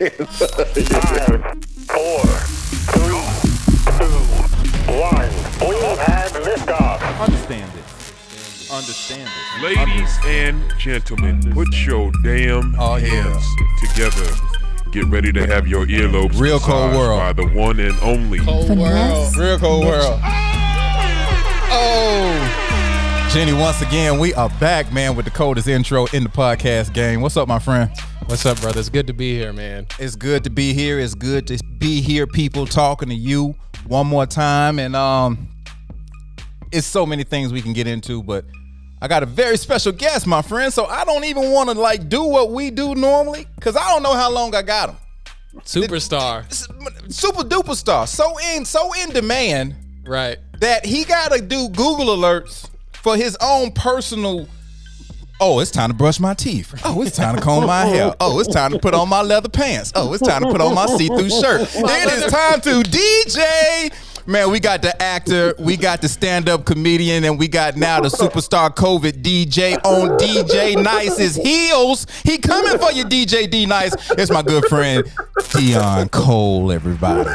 rocking. 5, 4, 3, 2, 1. We have had liftoff. Understand this. Understand this. Ladies and gentlemen, put your damn hands together. Get ready to have your earlobes Real cold massaged world. by the one and only Finesse. Real cold world. Oh, Jenny, once again, we are back, man, with the coldest intro in the podcast game. What's up, my friend? What's up, brother? It's good to be here, man. It's good to be here. It's good to be here, people, talking to you one more time. And it's so many things we can get into, but I got a very special guest, my friend, so I don't even want to do what we do normally, because I don't know how long I got him. Superstar. Super duper star. So in demand Right. that he got to do Google alerts for his own personal. Oh, it's time to brush my teeth. Oh, it's time to comb my hair. Oh, it's time to put on my leather pants. Oh, it's time to put on my see-through shirt. It is time to DJ. Man, we got the actor, we got the stand-up comedian, and we got now the superstar COVID DJ on DJ Nice's heels. He coming for you, DJ D Nice. It's my good friend Deon Cole, everybody.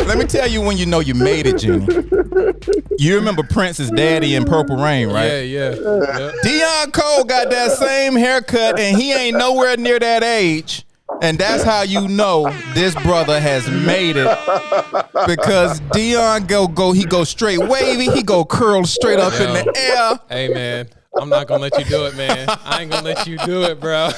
Let me tell you when you know you made it, Jenny. You remember Prince's daddy in Purple Rain, right? Yeah. Deon Cole got that same haircut, and he ain't nowhere near that age. And that's how you know this brother has made it, because Deon he go straight wavy, he go curl straight up in the air. Hey, man. I'm not going to let you do it, man. I ain't going to let you do it, bro.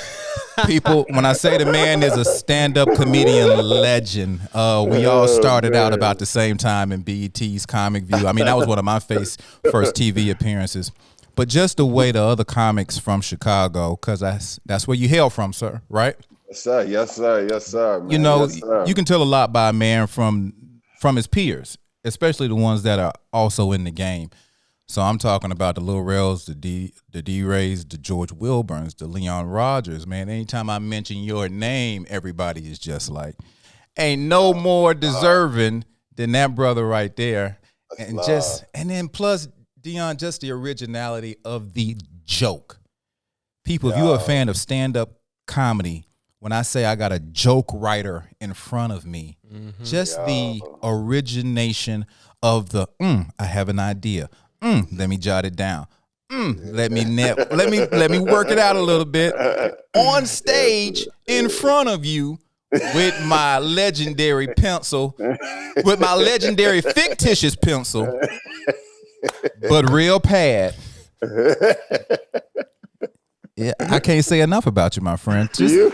People, when I say the man is a stand-up comedian legend, we all started out about the same time in BET's Comic View. I mean, that was one of my first TV appearances. But just the way the other comics from Chicago, because that's where you hail from, sir, right? Yes, sir. Man. You know, yes, sir. you can tell a lot by a man from his peers, especially the ones that are also in the game. So I'm talking about the Lil Rels, the D-Rays, the George Wilburns, the Leon Rogers, man. Anytime I mention your name, everybody is just like, ain't no more deserving than that brother right there. And then plus, Deon, just the originality of the joke. People, if you're a fan of stand-up comedy, when I say I got a joke writer in front of me, just the origination of the I have an idea. Let me jot it down. Let me work it out a little bit on stage in front of you with my legendary pencil, with my legendary fictitious pencil, but real pad. Yeah, I can't say enough about you, my friend. You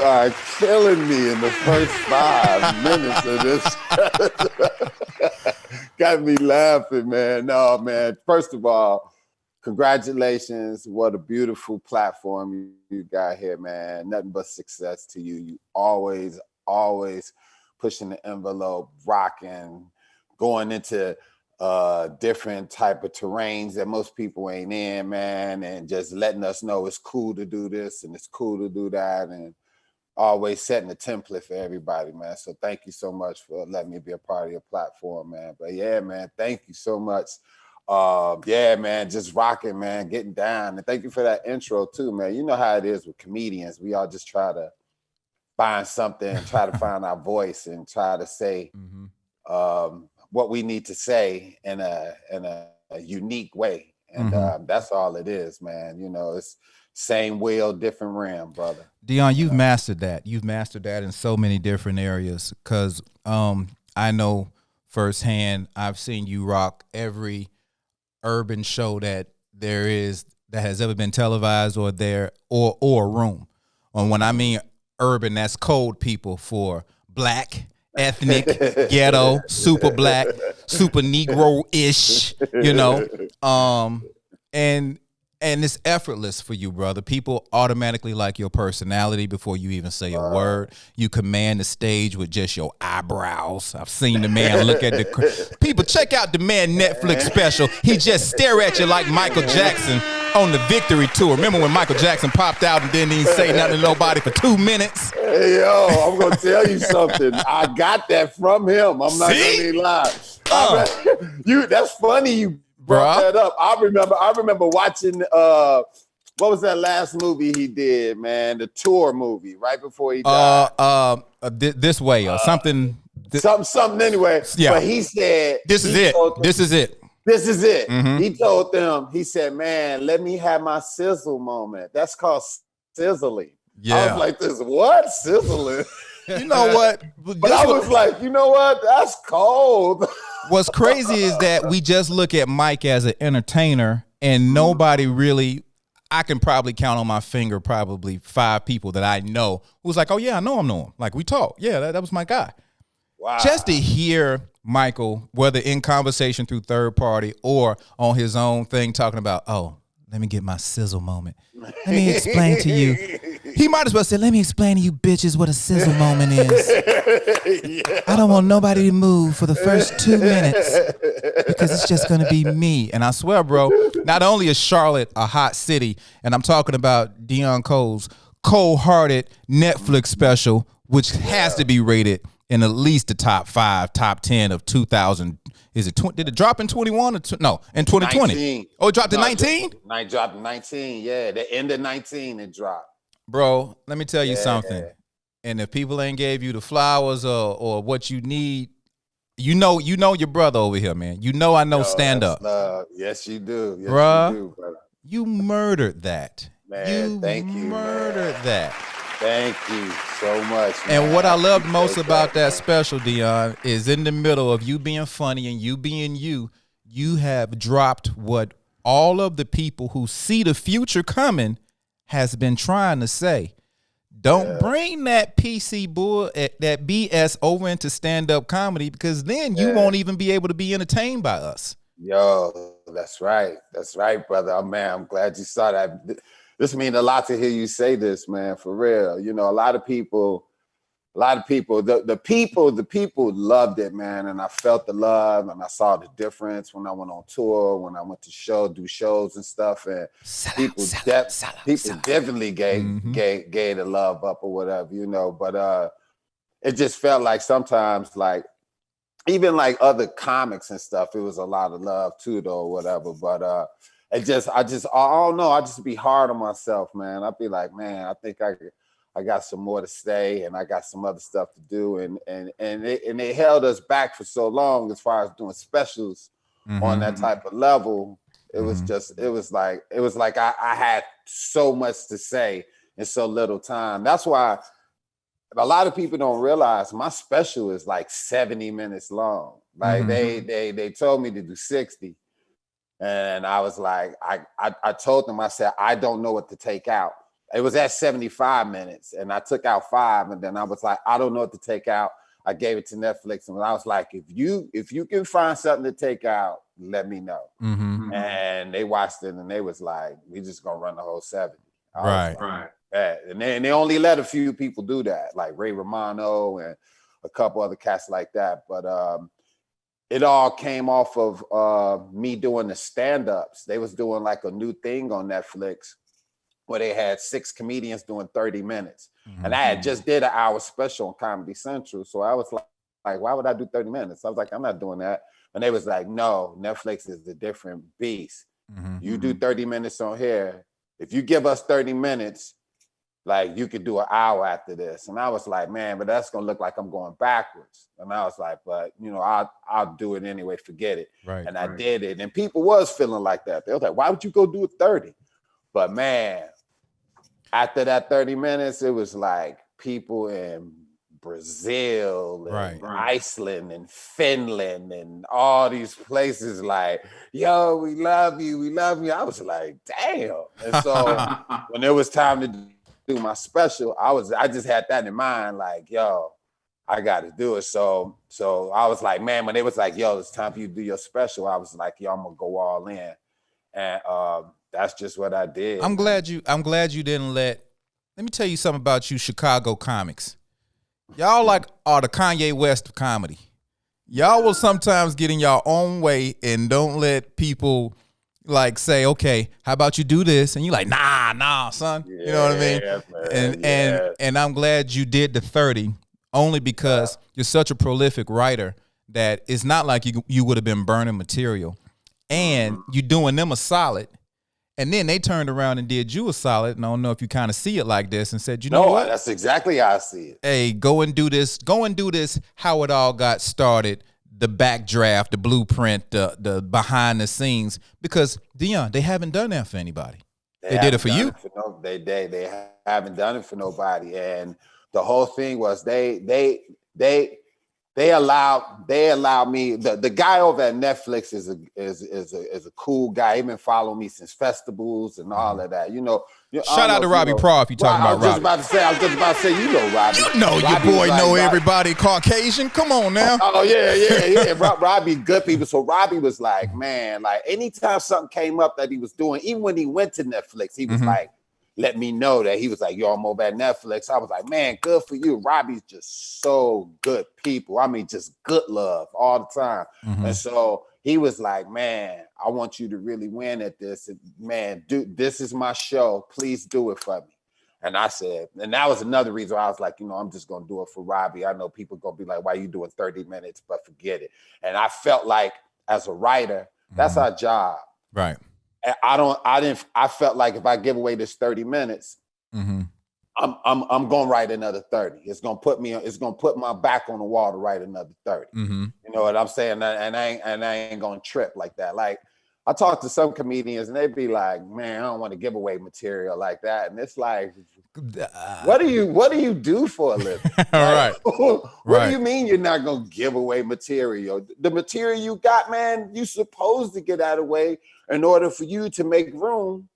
are killing me in the first 5 minutes of this. Got me laughing, man. No, man. First of all, congratulations. What a beautiful platform you got here, man. Nothing but success to you. You always pushing the envelope, rocking, going into different type of terrains that most people ain't in, man, and just letting us know it's cool to do this and it's cool to do that, and always setting a template for everybody, man. So thank you so much for letting me be a part of your platform, man. But yeah, man, thank you so much. Yeah, man, just rocking, man, getting down. And thank you for that intro too, man. You know how it is with comedians. We all just try to find something and try to find our voice and try to say what we need to say in a unique way. And that's all it is, man. You know, it's same wheel, different rim, brother. Deon, you've mastered that. You've mastered that in so many different areas, because I know firsthand, I've seen you rock every urban show that has ever been televised or a room. And when I mean urban, that's code people for black, ethnic, ghetto, super black, super Negro-ish, you know. And it's effortless for you, brother. People automatically like your personality before you even say a word. You command the stage with just your eyebrows. I've seen the man look at the people. Check out the man Netflix special. He just stare at you like Michael Jackson on the Victory Tour. Remember when Michael Jackson popped out and didn't even say nothing to nobody for 2 minutes? Hey, yo, I'm gonna tell you something. I got that from him. I'm not gonna even lie. That's funny. You brought that up. I remember watching what was that last movie he did, man? The tour movie right before he died. This way or something. Something anyway. Yeah. But he said, This is it. This is it. This is it. Mm-hmm. He told them, he said, man, let me have my sizzle moment. That's called sizzling. Yeah. I was like, this what? Sizzling? You know what? But I was like, you know what? That's cold. What's crazy is that we just look at Mike as an entertainer, and nobody really, I can probably count on my finger probably 5 people that I know who's like, oh, yeah, I know him. Like, we talk. Yeah, that was my guy. Wow. Just to hear Michael, whether in conversation through third party or on his own thing, talking about, oh, let me get my sizzle moment. Let me explain to you. He might as well say, let me explain to you bitches what a sizzle moment is. Yeah. I don't want nobody to move for the first 2 minutes because it's just going to be me. And I swear, bro, not only is Charlotte a hot city, and I'm talking about Deon Cole's cold-hearted Netflix special, which has to be rated in at least the top 5, top 10 of 2000. Is it? Did it drop in 21 or no? In 2020? 19. Oh, it dropped in 19. It dropped in 19. Yeah, the end of 19 it dropped. Bro, let me tell you something. And if people ain't gave you the flowers or what you need, you know your brother over here, man. You know I know stand up. Yes, you do. Yes, bruh, you do, brother. You murdered that. Man, thank you. Murdered that. Thank you so much. Man. And what I loved most about that special, Deon, is in the middle of you being funny and you being you have dropped what all of the people who see the future coming has been trying to say. Don't bring that PC bull, that BS over into stand-up comedy, because then you won't even be able to be entertained by us. Yo, that's right. That's right, brother. Oh, man, I'm glad you saw that. This means a lot to hear you say this, man, for real. You know, a lot of people, the people loved it, man. And I felt the love and I saw the difference when I went on tour, when I went to do shows and stuff. And people definitely gave the love up or whatever, you know. But it just felt like sometimes, like, even like other comics and stuff, it was a lot of love too, though, or whatever. But I don't know. I just be hard on myself, man. I'd be like, man, I think I got some more to say, and I got some other stuff to do, and they held us back for so long as far as doing specials on that type of level. It was like I had so much to say in so little time. That's why a lot of people don't realize my special is like 70 minutes long. Like they told me to do 60. And I was like, I told them, I said, I don't know what to take out. It was at 75 minutes and I took out 5. And then I was like, I don't know what to take out. I gave it to Netflix. And I was like, if you can find something to take out, let me know. And they watched it and they was like, we just gonna run the whole 70. Right. And they only let a few people do that, like Ray Romano and a couple other cats like that. But it all came off of me doing the stand-ups. They was doing like a new thing on Netflix where they had 6 comedians doing 30 minutes. And I had just did an hour special on Comedy Central. So I was like, why would I do 30 minutes? I was like, I'm not doing that. And they was like, no, Netflix is a different beast. You do 30 minutes on here. If you give us 30 minutes, like you could do an hour after this. And I was like, man, but that's gonna look like I'm going backwards. And I was like, but you know, I'll do it anyway, forget it. And I did it. And people was feeling like that. They was like, why would you go do it 30? But man, after that 30 minutes, it was like people in Brazil and Iceland and Finland and all these places like, yo, we love you, we love you. I was like, damn. And so when it was time to do my special, I just had that in mind, like, yo, I got to do it. So I was like, man, when they was like, yo, it's time for you to do your special, I was like, yo, I'm gonna go all in, and that's just what I did. I'm glad you didn't let me tell you something about you Chicago comics. Y'all like are the Kanye West of comedy. Y'all will sometimes get in your own way and don't let people like say, okay, how about you do this? And you're like, nah, son. You know what I mean? And I'm glad you did the 30 only because you're such a prolific writer that it's not like you would have been burning material. And you're doing them a solid. And then they turned around and did you a solid. And I don't know if you kind of see it like this and said, you know what? That's exactly how I see it. Hey, go and do this. Go and do this. How it all got started, the backdraft, the blueprint, the behind the scenes. Because Deon, they haven't done that for anybody. They did it for you. They haven't done it for nobody. And the whole thing was they allowed me. The guy over at Netflix is a cool guy. He been following me since festivals and all of that. Shout out to Robbie Pro if you're talking about Robbie. I was just about to say, Robbie. You know your boy know everybody Caucasian. Come on now. Oh yeah. Robbie good people. So Robbie was like, man, like anytime something came up that he was doing, even when he went to Netflix, he was like, let me know that. He was like, yo, I'm over at Netflix. I was like, man, good for you. Robbie's just so good people. I mean, just good love all the time. And so he was like, man, I want you to really win at this. And man, this is my show. Please do it for me. And I said, and that was another reason why I was like, I'm just going to do it for Robbie. I know people going to be like, why are you doing 30 minutes? But forget it. And I felt like as a writer, that's our job. Right. I felt like if I give away this 30 minutes, I'm gonna write another 30. It's gonna put my back on the wall to write another 30. You know what I'm saying? And I ain't gonna trip like that. Like I talk to some comedians and they be like, man, I don't want to give away material like that. And it's like, what do you do for a living? Right. What do you mean you're not gonna give away material? The material you got, man, you supposed to get out of the way in order for you to make room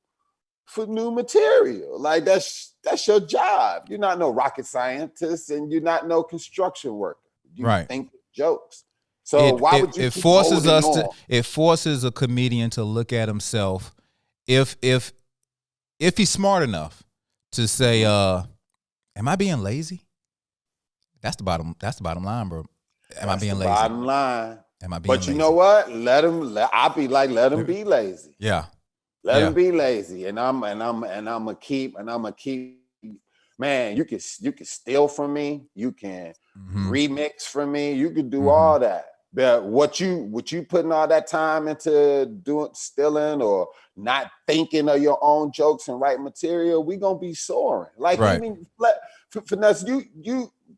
for new material. Like that's your job. You're not no rocket scientist and you're not no construction worker. You think jokes. So why would you keep holding on? It forces a comedian to look at himself if he's smart enough to say, am I being lazy? That's the bottom line, bro. Am I being lazy? Bottom line. Am I being lazy? But you know what? Let him be lazy. Yeah. Let him be lazy. And I'm gonna keep, man, you can steal from me, you can remix from me, you can do all that. But what you putting all that time into doing stealing or not thinking of your own jokes and writing material, we gonna be soaring. Like even Finesse,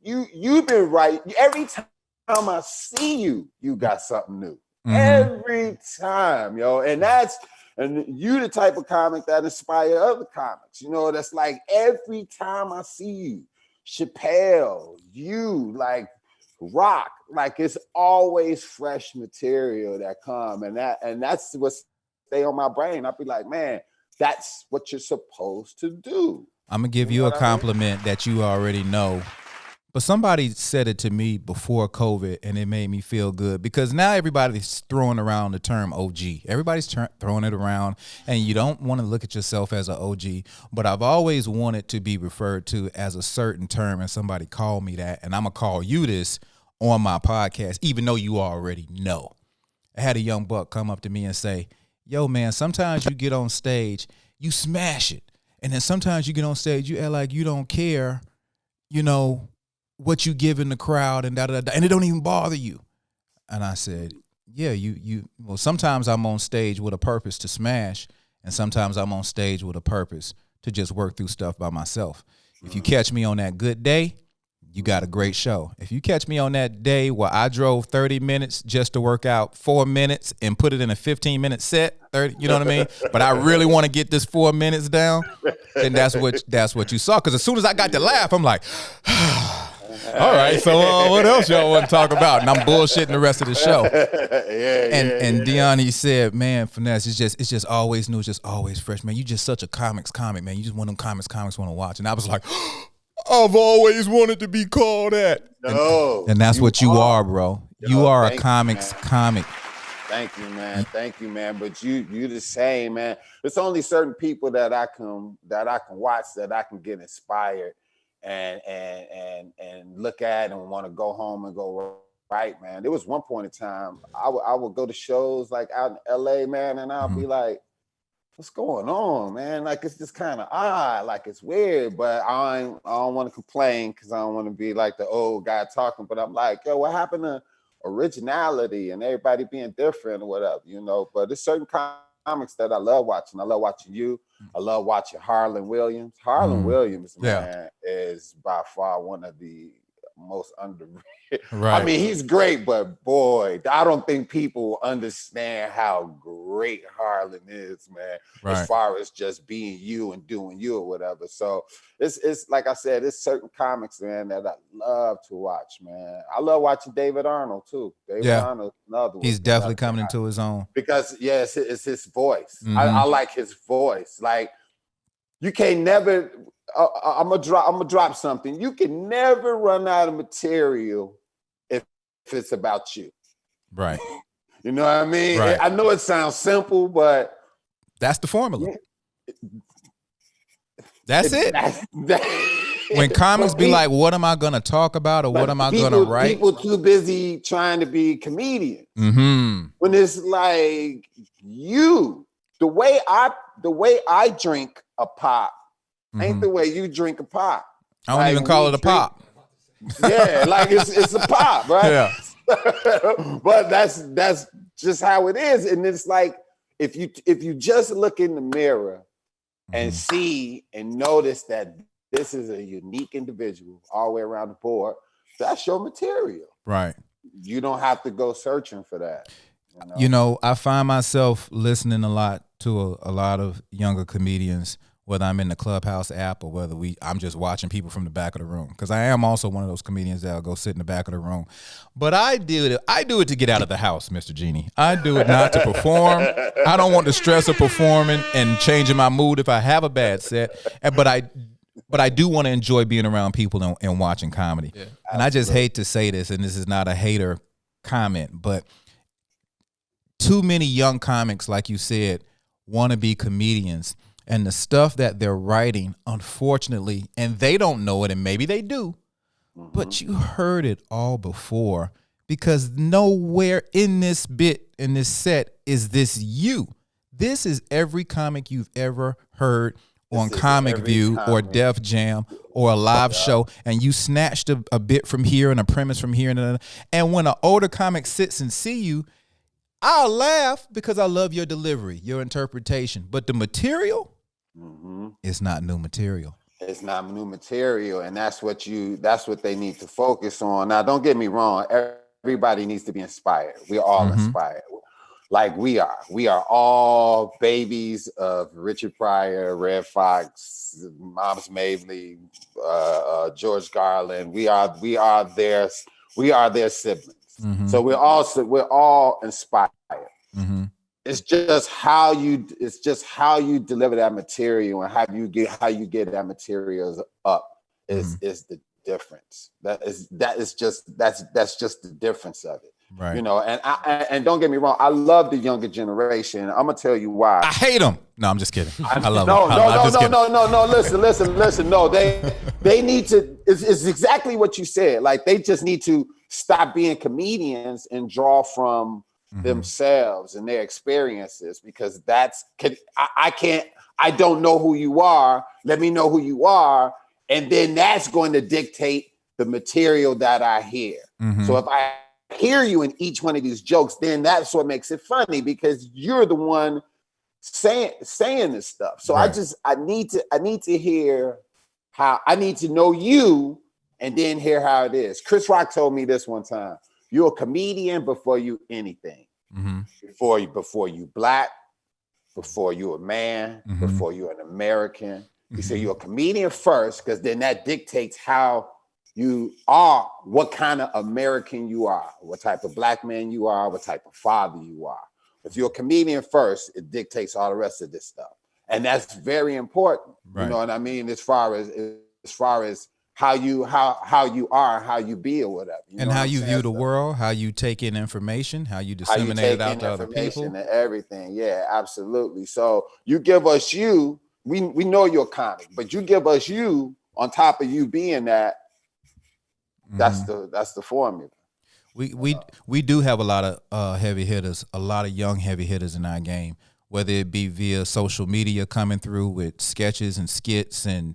you've been right. Every time I see you, you got something new. Every time, yo. And you the type of comic that inspire other comics. That's like every time I see you, Chappelle, you like Rock, like it's always fresh material that come, and that's what stay on my brain. I'll be like, man, that's what you're supposed to do. I'm gonna give you a compliment that you already know. But somebody said it to me before COVID, and it made me feel good because now everybody's throwing around the term OG. Everybody's throwing it around, and you don't want to look at yourself as an OG. But I've always wanted to be referred to as a certain term, and somebody called me that, and I'm going to call you this on my podcast, even though you already know. I had a young buck come up to me and say, yo, man, sometimes you get on stage, you smash it. And then sometimes you get on stage, you act like you don't care, what you give in the crowd and and it don't even bother you. And I said, yeah, well, sometimes I'm on stage with a purpose to smash, and sometimes I'm on stage with a purpose to just work through stuff by myself. If you catch me on that good day, you got a great show. If you catch me on that day where I drove 30 minutes just to work out 4 minutes and put it in a 15-minute set, 30, you know what I mean? But I really want to get this 4 minutes down, then that's what you saw. Because as soon as I got to laugh, I'm like, all right, so what else y'all want to talk about? And I'm bullshitting the rest of the show. And Deon, he said, man, Finesse, it's just always new, it's just always fresh, man. You just such a comic, man. You just one of them comics want to watch. And I was like, I've always wanted to be called that. No, and that's what you are, bro. You are a comic. Thank you, man. But you the same, man. There's only certain people that I can watch, that I can get inspired and look at and want to go home and go right, man. There was one point in time I would go to shows like out in LA, man, and I'll be like, what's going on, man? Like it's just kind of odd, like it's weird, but I don't want to complain because I don't want to be like the old guy talking. But I'm like, yo, what happened to originality and everybody being different or whatever, But there's certain comics that I love watching. I love watching you. I love watching Harlan Williams. Harlan Williams, man, is by far one of the most underrated. Right. I mean, he's great, but boy, I don't think people understand how great Harlan is, man. Right. As far as just being you and doing you or whatever. So it's like I said, it's certain comics, man, that I love to watch, man. I love watching David Arnold too. David Arnold, another one. He's definitely coming into his own because it's his voice. I like his voice. Like you can't never. I'm gonna drop something. You can never run out of material if it's about you. Right. You know what I mean? Right. I know it sounds simple, but that's the formula. That's it. When comics be like, what am I gonna talk about, or what am I gonna write? People too busy trying to be comedians. When it's like you, the way I drink a pop ain't the way you drink a pop. I don't even call it a pop. Yeah, like it's a pop, right? Yeah. But that's just how it is. And it's like if you just look in the mirror and see and notice that this is a unique individual all the way around the board, that's your material. Right. You don't have to go searching for that. You know, I find myself listening a lot to a lot of younger comedians, whether I'm in the Clubhouse app or whether I'm just watching people from the back of the room. Because I am also one of those comedians that'll go sit in the back of the room. But I do it to get out of the house, Mr. Genie. I do it not to perform. I don't want the stress of performing and changing my mood if I have a bad set. But I do want to enjoy being around people and watching comedy. Yeah, and I just hate to say this, and this is not a hater comment, but too many young comics, like you said, want to be comedians. And the stuff that they're writing, unfortunately, and they don't know it, and maybe they do, but you heard it all before, because nowhere in this set is this you. This is every comic you've ever heard on Comic View or Def Jam or a live show, and you snatched a bit from here and a premise from here. And when an older comic sits and see you, I'll laugh because I love your delivery, your interpretation. But the material is not new material. It's not new material, and that's what they need to focus on. Now, don't get me wrong. Everybody needs to be inspired. We're all inspired. Like we are. We are all babies of Richard Pryor, Red Fox, Moms Mabley, George Garland. We are their siblings. So we're all inspired. It's just how you deliver that material and how you get that material up is the difference. That's just the difference of it. Right. You know, and don't get me wrong, I love the younger generation. I'm gonna tell you why. I hate them. No, I'm just kidding. I love them. No. Listen. No, they need to. It's exactly what you said. Like they just need to stop being comedians and draw from themselves and their experiences, because I don't know who you are. Let me know who you are, and then that's going to dictate the material that I hear. So if I hear you in each one of these jokes, then that's what makes it funny, because you're the one saying this stuff. So right. I need to hear how, I need to know you and then hear how it is. Chris Rock told me this one time: you're a comedian before you anything. Before you black, before you a man, before you're an American. He said you're a comedian first, because then that dictates how you are, what kind of American you are, what type of black man you are, what type of father you are. If you're a comedian first, it dictates all the rest of this stuff. And that's very important. Right. You know what I mean? As far as how you are, how you be or whatever. And how you view the world, how you take in information, how you disseminate it out to other people. And everything. Yeah, absolutely. So you give us you, we know you're a comic, but you give us you on top of you being that. That's the formula. We do have a lot of heavy hitters, a lot of young heavy hitters in our game, whether it be via social media coming through with sketches and skits and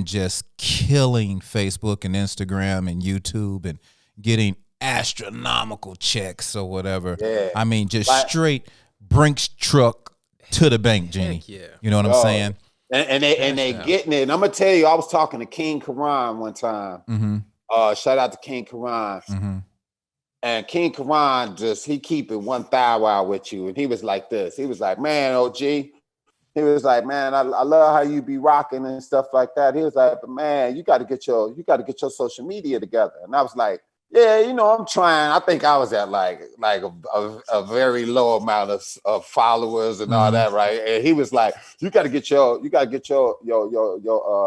just killing Facebook and Instagram and YouTube and getting astronomical checks or whatever. Yeah. I mean, just straight Brinks truck to the bank, Jeannie. Heck yeah. You know what I'm saying? And they getting it. And I'm gonna tell you, I was talking to King Karan one time. Mm-hmm. Shout out to King Karan. Mm-hmm. And King Karan he keep it one thigh wild with you. And he was like this. He was like, man, OG. He was like, man, I love how you be rocking and stuff like that. He was like, but man, you gotta get your social media together. And I was like, yeah, I'm trying. I think I was at like a very low amount of followers and all that, right? And he was like, you gotta get your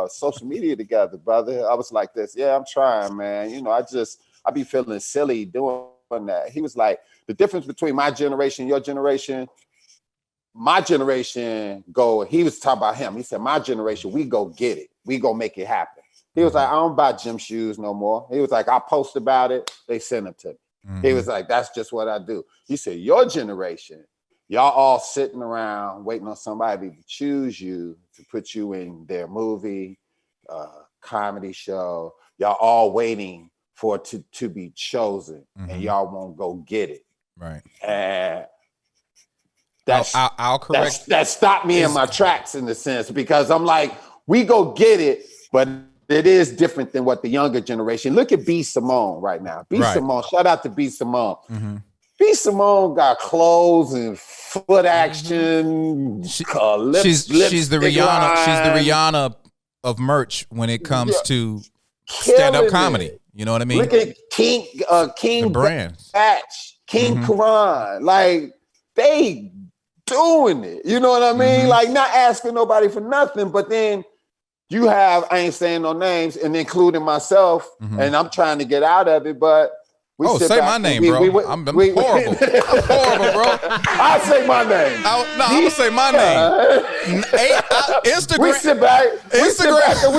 social media together, brother. I was like this, yeah, I'm trying, man. I be feeling silly doing that. He was like, the difference between my generation, your generation, my generation he was talking about him. He said, my generation, we go get it. We go make it happen. He was like, I don't buy gym shoes no more. He was like, I post about it. They send them to me. Mm-hmm. He was like, that's just what I do. He said, your generation, y'all all sitting around waiting on somebody to choose you to put you in their movie, comedy show. Y'all all waiting for it to be chosen, and y'all won't go get it. Right. And I'll correct. That stopped me in my tracks in the sense, because I'm like, we go get it, but it is different than what the younger generation. Look at B. Simone right now. Simone, shout out to B. Simone. Mm-hmm. B. Simone got clothes and foot action. She's the Rihanna. She's the Rihanna of merch when it comes to stand-up comedy. You know what I mean? Look at King the brand. Batch, King Karan. Like, they doing it. You know what I mean? Like, not asking nobody for nothing, but then you have, I ain't saying no names, and including myself, and I'm trying to get out of it, but say my name, bro. I'm horrible. I'm horrible, bro. I'll say my name. I'm gonna say my name. Instagram. We sit back and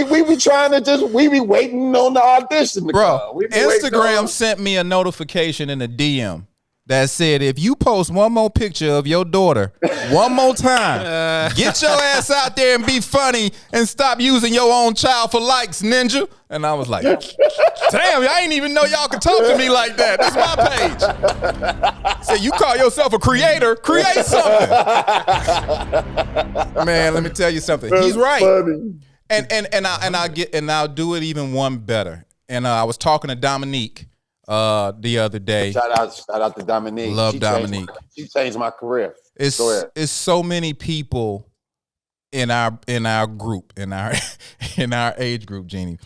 we be trying to we be waiting on the audition to come. Instagram sent me a notification in a DM that said, if you post one more picture of your daughter one more time, get your ass out there and be funny and stop using your own child for likes, ninja. And I was like, damn, I ain't even know y'all could talk to me like that. This is my page. So you call yourself a creator, create something. Man, let me tell you something. He's right. Funny. And I'll do it even one better. And I was talking to Dominique the other day. Shout out to Dominique. Love Dominique. She changed my career. It's so many people in our group, in our age group, Jeannie.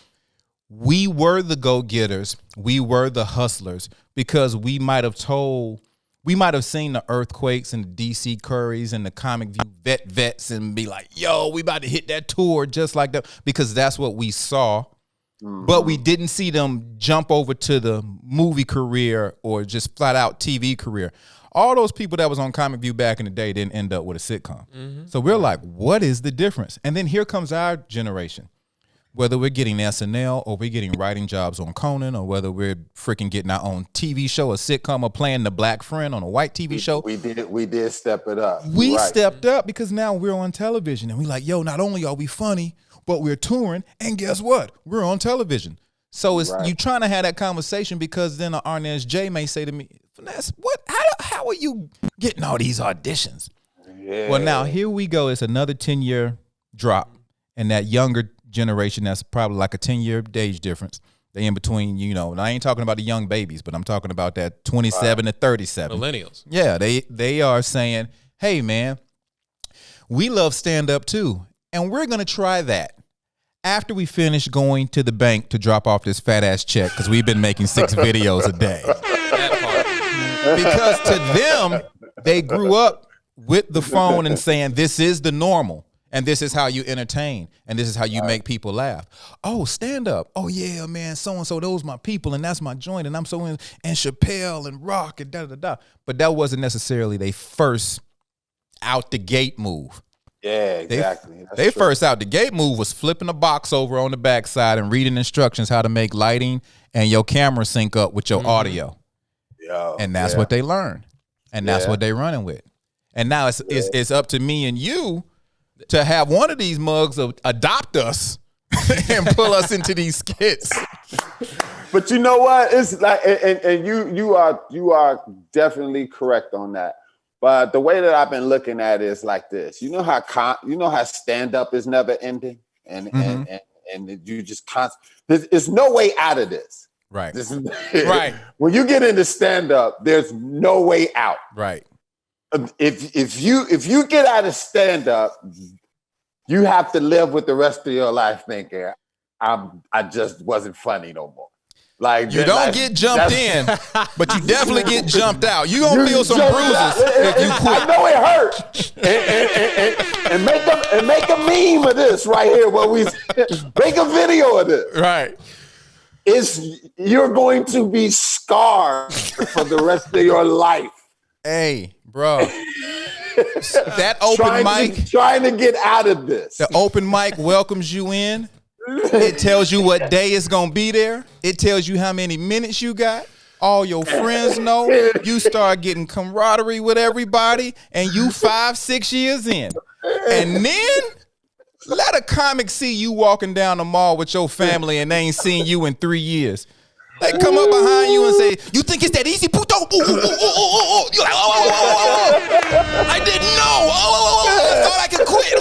We were the go-getters. We were the hustlers, because we might have seen the Earthquakes and the DC Currys and the Comic View vets and be like, yo, we about to hit that tour just like that, because that's what we saw. But we didn't see them jump over to the movie career or just flat out TV career. All those people that was on Comic View back in the day didn't end up with a sitcom. So we're like, what is the difference? And then here comes our generation. Whether we're getting SNL or we're getting writing jobs on Conan, or whether we're freaking getting our own TV show, a sitcom, or playing the black friend on a white TV show. We did step it up. We stepped up because now we're on television, and we're like, yo, not only are we funny, but we're touring, and guess what? We're on television. So you trying to have that conversation, because then Arnez J may say to me, Finesse, what? How are you getting all these auditions? Yeah. Well, now here we go. It's another 10-year drop, and that younger generation, that's probably like a 10-year age difference. They in between, and I ain't talking about the young babies, but I'm talking about that 27 to 37. Millennials. Yeah, they are saying, hey, man, we love stand-up too, and we're going to try that after we finish going to the bank to drop off this fat-ass check, because we've been making 6 videos a day. Because to them, they grew up with the phone and saying, this is the normal. And this is how you entertain. And this is how you make people laugh. Oh, stand up. Oh, yeah, man, so-and-so, those my people. And that's my joint. And I'm so in. And Chappelle and Rock and da-da-da. But that wasn't necessarily their first out the gate move. Yeah, exactly. They first out the gate move was flipping a box over on the backside and reading instructions how to make lighting and your camera sync up with your audio. And that's what they learned. And that's what they running with. And now it's up to me and you to have one of these mugs adopt us and pull us into these skits. But you know what? It's like, and you are definitely correct on that. But the way that I've been looking at it is like this. You know how stand up is never ending, and you just there's no way out of this. Right. Right. When you get into stand up, there's no way out. Right. If you get out of stand up, you have to live with the rest of your life thinking I just wasn't funny no more. Like you don't get jumped in, but you definitely get jumped out. You gonna feel some bruises if you quit. I know it hurt. and make a meme of this right here. Where we make a video of this. Right. You're going to be scarred for the rest of your life. Hey, bro. That open mic. Trying to get out of this. The open mic welcomes you in. It tells you what day it's gonna be there. It tells you how many minutes you got. All your friends know. You start getting camaraderie with everybody, and you 5-6 years in. And then let a comic see you walking down the mall with your family and they ain't seen you in 3 years. They come up behind you and say, "You think it's that easy, puto?" You're like, I didn't know. I thought I could quit.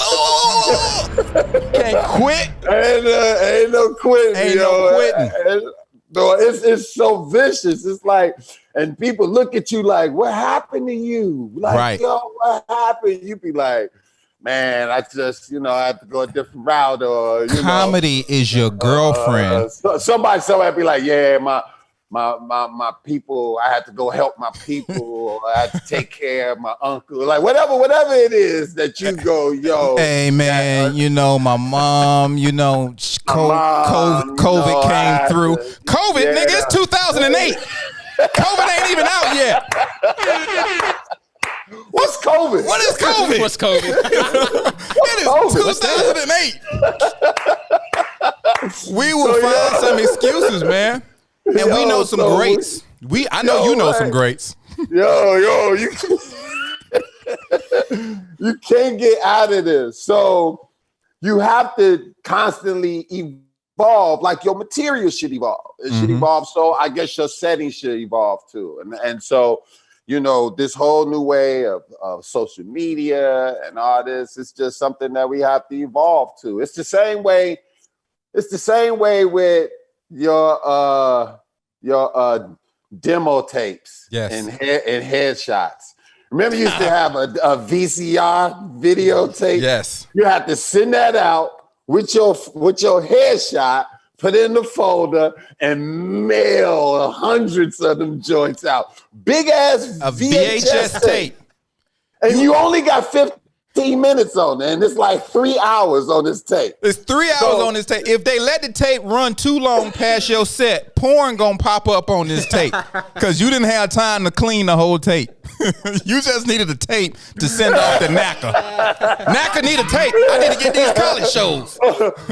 Can't quit. Ain't no quitting. Ain't no quitting. No, it's so vicious. It's like, and people look at you like, "What happened to you?" Like, right. Yo, what happened? You be like, "Man, I just, I have to go a different route." Or comedy is your girlfriend. Somebody be like, "Yeah, my people. I had to go help my people. Or I had to take care of my uncle. Like whatever it is that you go, yo." Hey man, my mom. COVID came through. COVID, nigga, it's 2008. COVID ain't even out yet. What's COVID? What is COVID? What's COVID? It is 2008. We will find some excuses, man. And we know some greats. I know you know some greats. Yo, you can't get out of this. So you have to constantly evolve. Like your material should evolve. It should evolve. So I guess your setting should evolve too. And so, this whole new way of social media and all this, it's just something that we have to evolve to. It's the same way with your demo tapes and headshots. Remember you used to have a VCR videotape? Yes. You had to send that out with your headshot, put it in the folder, and mail hundreds of them joints out. Big ass VHS tape. And you only got 15 minutes on it, and it's like 3 hours on this tape. It's 3 hours on this tape. If they let the tape run too long past your set, porn gonna pop up on this tape because you didn't have time to clean the whole tape. You just needed a tape to send off to NACA. NACA need a tape. I need to get these college shows.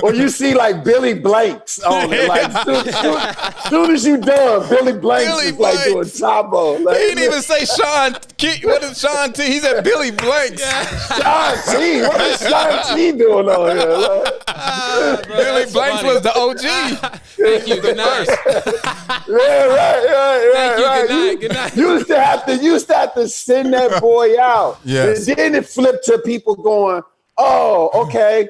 Or you see like Billy Blanks on it. Like soon as you done, Billy Blanks is like doing Tabo. Like, he didn't even say Sean. What is Sean T? He said Billy Blanks. Sean T. What is Sean T doing on here? Billy Blanks was the OG. Thank you. Good night. Right. Thank you. Good night. You used to have to send that boy out. Yes. And then it flipped to people going, "Oh, okay,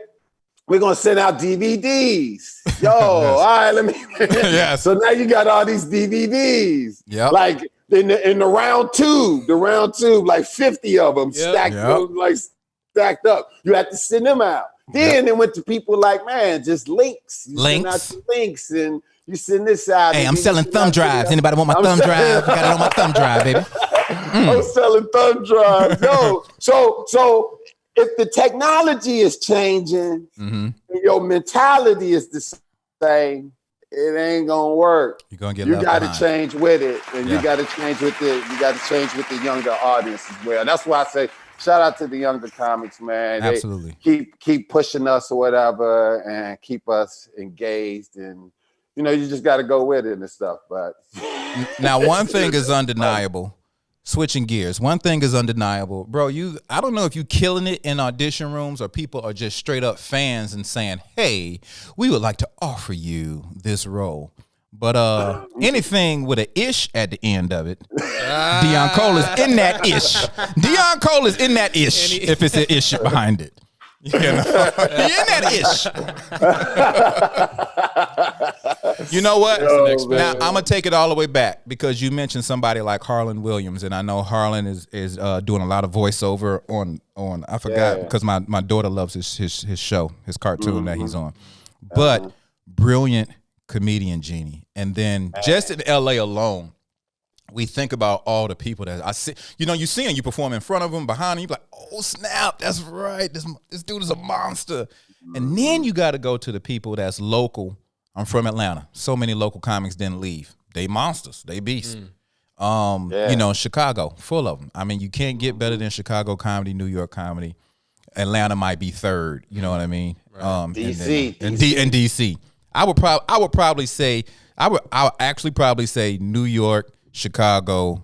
we're gonna send out DVDs." Yo, all right, let me. Yes. So now you got all these DVDs. Yeah. Like in the round tube, like 50 of them stacked up. You had to send them out. Then it went to people like, man, just links. You send out your links and you send this out. Hey, I'm selling thumb drives. Anybody want my thumb drive? I got it on my thumb drive, baby. I'm selling thumb drives. Yo, so if the technology is changing and your mentality is the same, it ain't gonna work. You're gonna get. You got to change with it, and you got to change with it. You got to change with the younger audience as well. That's why I say shout out to the younger comics, man. Absolutely. They keep pushing us or whatever, and keep us engaged and. You just got to go with it and stuff. But now, one thing is undeniable. Switching gears, one thing is undeniable, bro. I don't know if you killing it in audition rooms or people are just straight up fans and saying, "Hey, we would like to offer you this role." But anything with an ish at the end of it, Deon Cole is in that ish. Deon Cole is in that ish if it's an ish behind it. You know? He in that ish. You know what? Now I'm gonna take it all the way back because you mentioned somebody like Harlan Williams, and I know Harlan is doing a lot of voiceover on I forgot because my daughter loves his show, his cartoon that he's on. But brilliant comedian genie, and then just in LA alone, we think about all the people that I see. You know, you see him, you perform in front of him, behind him, you be like, oh snap, that's right. This dude is a monster. And then you got to go to the people that's local. I'm from Atlanta. So many local comics didn't leave. They monsters. They beasts. You know, Chicago, full of them. I mean, you can't get better than Chicago comedy, New York comedy. Atlanta might be third. You know what I mean? Right. DC. And DC. I would actually probably say New York, Chicago,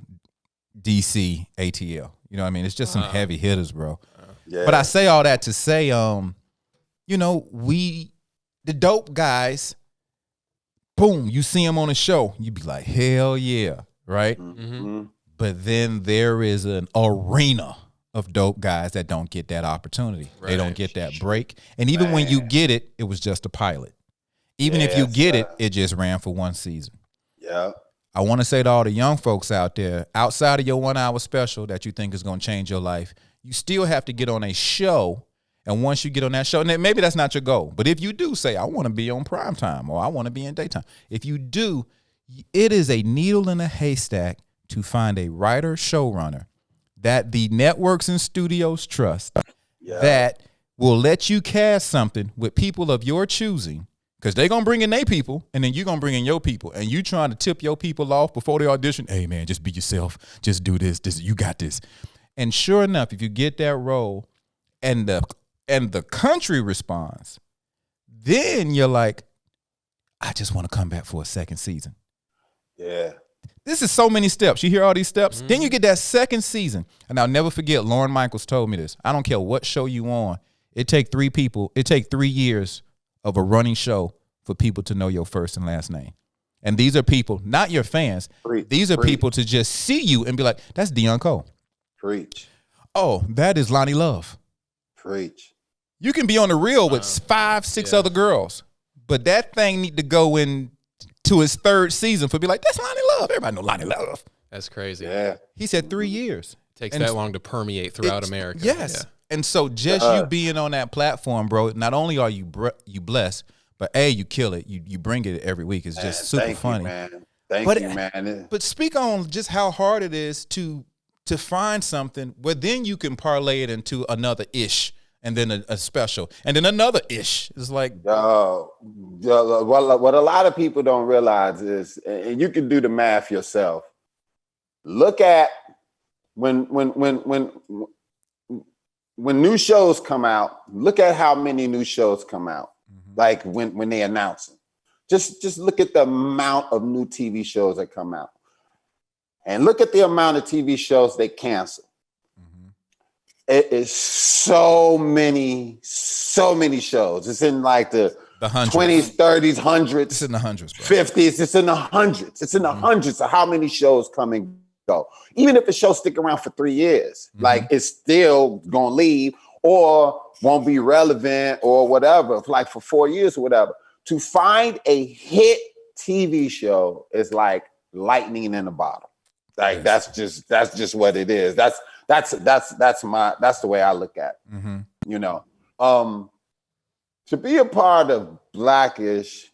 DC, ATL. You know what I mean? It's just some heavy hitters, bro. But I say all that to say, you know, the dope guys, boom, you see them on a show, you be like, hell yeah, right? Mm-hmm. But then there is an arena of dope guys that don't get that opportunity. Right. They don't get that break. And even when you get it, it was just a pilot. Even if you get it, it just ran for one season. Yeah. I want to say to all the young folks out there, outside of your 1 hour special that you think is going to change your life, you still have to get on a show. And once you get on that show, and maybe that's not your goal, but if you do say, I want to be on primetime or I want to be in daytime, if you do, it is a needle in a haystack to find a writer, showrunner that the networks and studios trust that will let you cast something with people of your choosing. Because they're going to bring in their people, and then you're going to bring in your people. And you trying to tip your people off before they audition. Hey, man, just be yourself. Just do this. You got this. And sure enough, if you get that role and the country responds, then you're like, I just want to come back for a second season. Yeah. This is so many steps. You hear all these steps? Mm-hmm. Then you get that second season. And I'll never forget, Lauren Michaels told me this. I don't care what show you on. It take 3 years of a running show for people to know your first and last name. And these are people, not your fans. These are people to just see you and be like, that's Deon Cole. Preach. Oh, that is Lonnie Love. Preach. You can be on the reel with 5, 6 other girls, but that thing need to go in to his 3rd season for be like, that's Lonnie Love. Everybody know Lonnie Love. That's crazy. Yeah. He said 3 years. Takes that long to permeate throughout America. Yes. Yeah. And so just you being on that platform, bro, not only are you blessed, but you kill it. You bring it every week. It's just super funny. Thank you, man. But speak on just how hard it is to find something where then you can parlay it into another ish and then a special and then another ish. It's like well, what a lot of people don't realize is, and you can do the math yourself. Look at when new shows come out, look at how many new shows come out. Mm-hmm. Like when they announce them. Just look at the amount of new TV shows that come out. And look at the amount of TV shows they cancel. Mm-hmm. It is so many shows. It's in like the 20s, 30s, 100s. It's in the hundreds, bro. 50s. It's in the hundreds. It's in the hundreds of how many shows come and go. Even if the show stick around for 3 years, like it's still gonna leave or won't be relevant or whatever, like for 4 years or whatever. To find a hit TV show is like lightning in a bottle. Like that's just what it is. That's the way I look at it. Mm-hmm. You know, to be a part of Blackish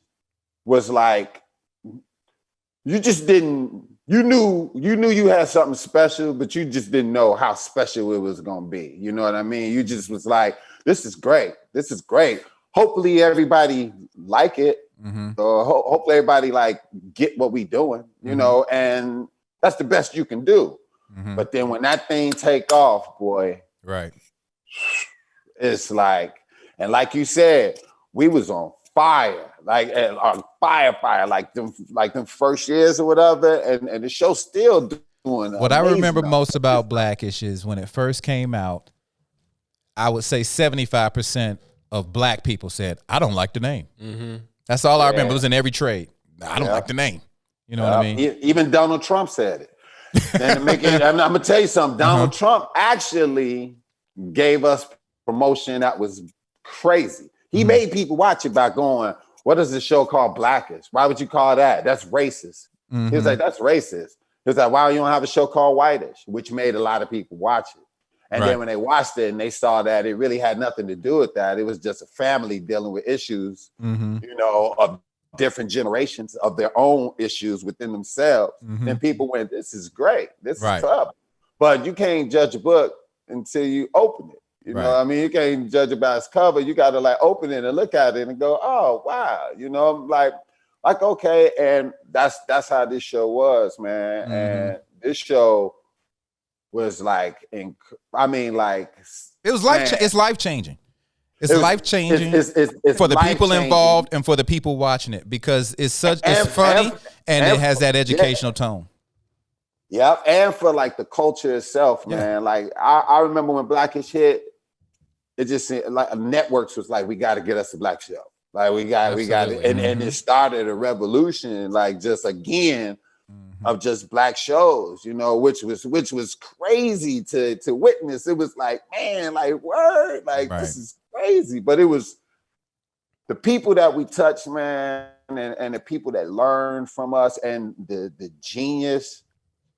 was like you just didn't. You knew you had something special, but you just didn't know how special it was gonna be. You know what I mean? You just was like, this is great. This is great. Hopefully everybody like it. Mm-hmm. Or hopefully everybody like get what we doing, you know, and that's the best you can do. Mm-hmm. But then when that thing take off, boy, right. It's like, and like you said, we was on fire, like on fire, like them first years or whatever, and the show's still doing. What I remember most about Blackish is when it first came out, I would say 75% of black people said, I don't like the name. Mm-hmm. That's all I remember. It was in every trade. I don't like the name. You know what I mean? Even Donald Trump said it. And to make it, I'm gonna tell you something. Donald Trump actually gave us promotion that was crazy. He made people watch it by going, "What is this show called Blackish? Why would you call that? That's racist." He was like, "That's racist." He was like, "Why you don't have a show called Whitish?" Which made a lot of people watch it. And then when they watched it and they saw that it really had nothing to do with that, it was just a family dealing with issues, you know, of different generations of their own issues within themselves. Then people went, "This is great. This is tough." But you can't judge a book until you open it. You know what I mean? You can't judge it by its cover. You got to like open it and look at it and go, "Oh, wow." You know, like, okay. And that's how this show was, man. And this show was like, it was it's life changing. It's life changing for the people involved and for the people watching it, because it's funny and it has that educational tone. Yep, and for like the culture itself, man. Like I remember when Blackish hit, it just seemed like networks was like, we got to get us a black show. Like we got it, and it started a revolution, like just again. Of just black shows, you know, which was crazy to witness. It was like, man, like word, like this is crazy. But it was the people that we touched, man, and the people that learned from us, and the genius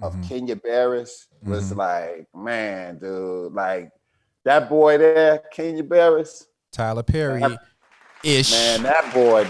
of Kenya Barris was like, man, dude, like that boy there, Kenya Barris, Tyler Perry. Man, that boy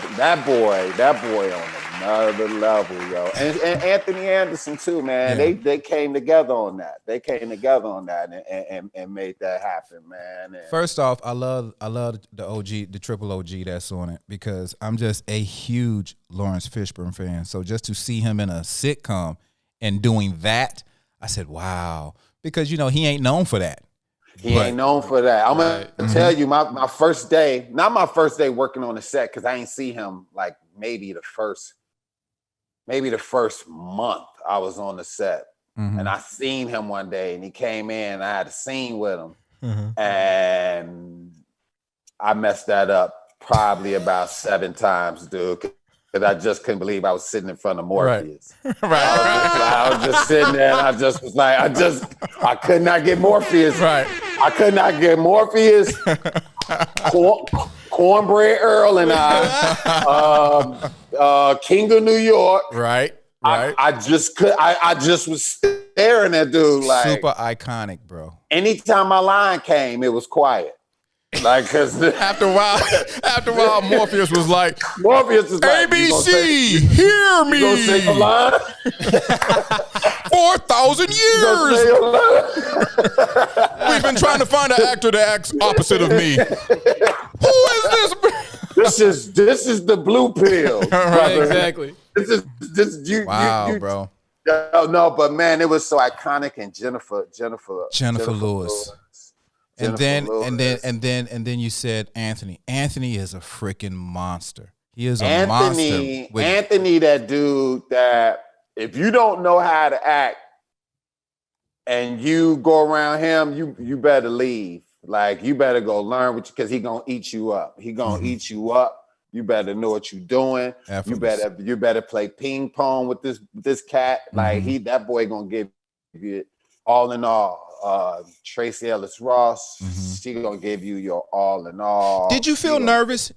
on another level, yo. And Anthony Anderson too, man. They came together on that. And made that happen, man. And first off, I love the OG, the triple OG that's on it, because I'm just a huge Lawrence Fishburne fan. So just to see him in a sitcom and doing that, I said, wow, because you know he ain't known for that. He ain't known for that. I'm going to tell you, my first day, not my first day working on the set, because I ain't see him like maybe the first month I was on the set. And I seen him one day and he came in, I had a scene with him. And I messed that up probably about 7 times, dude. Because I just couldn't believe I was sitting in front of Morpheus. I was just sitting there and I just was like, I could not get Morpheus. I could not get Morpheus, Cornbread Earl and I, King of New York. I just was staring at dude like. Super iconic, bro. Anytime my line came, it was quiet. Like, cause after a while, Morpheus was like, ABC, hear me. You gonna say your line? 4,000 years. We've been trying to find an actor to act opposite of me. Who is this? This is the blue pill. Exactly. You, bro. No, but man, it was so iconic. And Jennifer Lewis. And then you said Anthony. Anthony is a freaking monster. He is a monster. Anthony, that dude that if you don't know how to act and you go around him, you better leave. Like you better go learn because he gonna eat you up. He gonna eat you up. You better know what you're doing. You better play ping pong with this cat. Like that boy gonna give you all in all. Tracee Ellis Ross, she gonna give you your all in all. Did you feel nervous?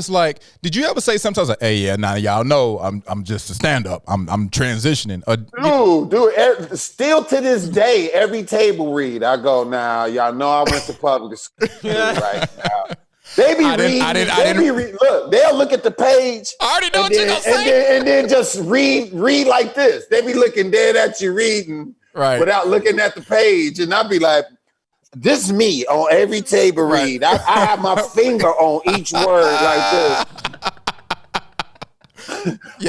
Like, did you ever say sometimes like, "Hey, yeah, now y'all know I'm just a stand up. I'm transitioning." Dude, still to this day, every table read, I go, now y'all know I went to public school right now. They be reading. Look, they'll look at the page. I already know what you're gonna say, and then just read like this. They be looking dead at you reading. Without looking at the page, and I'd be like, "This is me on every table read. I have my finger on each word like this.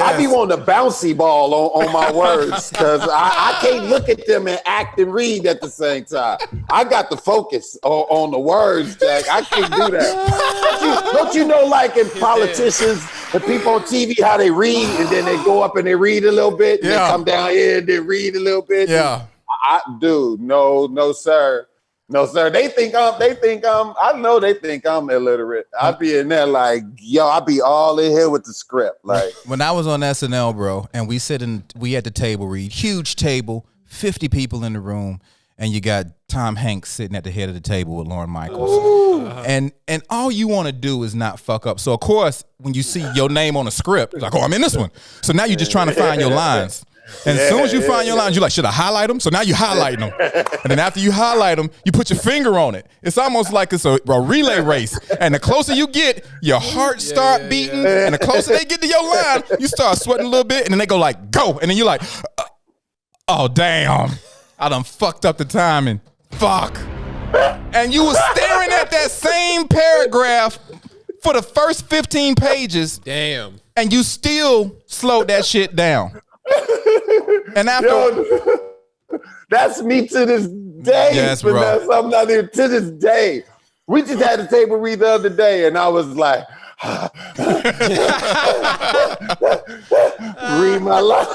I be wanting a bouncy ball on my words because I can't look at them and act and read at the same time. I got to focus on the words, Jack. I can't do that. Don't you know, like in politicians, the people on TV, how they read and then they go up and they read a little bit, and they come down here and they read a little bit. Yeah. Dude, no, sir. No, sir. They think I know they think I'm illiterate. I be in there like, yo, I be all in here with the script. Like when I was on SNL, bro, and we at the table read, huge table, 50 people in the room, and you got Tom Hanks sitting at the head of the table with Lorne Michaels. And all you want to do is not fuck up. So of course, when you see your name on a script, it's like, oh, I'm in this one. So now you're just trying to find your lines. And as soon as you find your lines, you're like, should I highlight them? So now you highlight them. And then after you highlight them, you put your finger on it. It's almost like it's a relay race. And the closer you get, your heart start beating. And the closer they get to your line, you start sweating a little bit. And then they go like, go. And then you're like, oh, damn. I done fucked up the timing. Fuck. And you was staring at that same paragraph for the first 15 pages. Damn. And you still slowed that shit down. And after, that's me to this day. Yes, bro. I'm not even to this day. We just had a table read the other day, and I was like, read my life.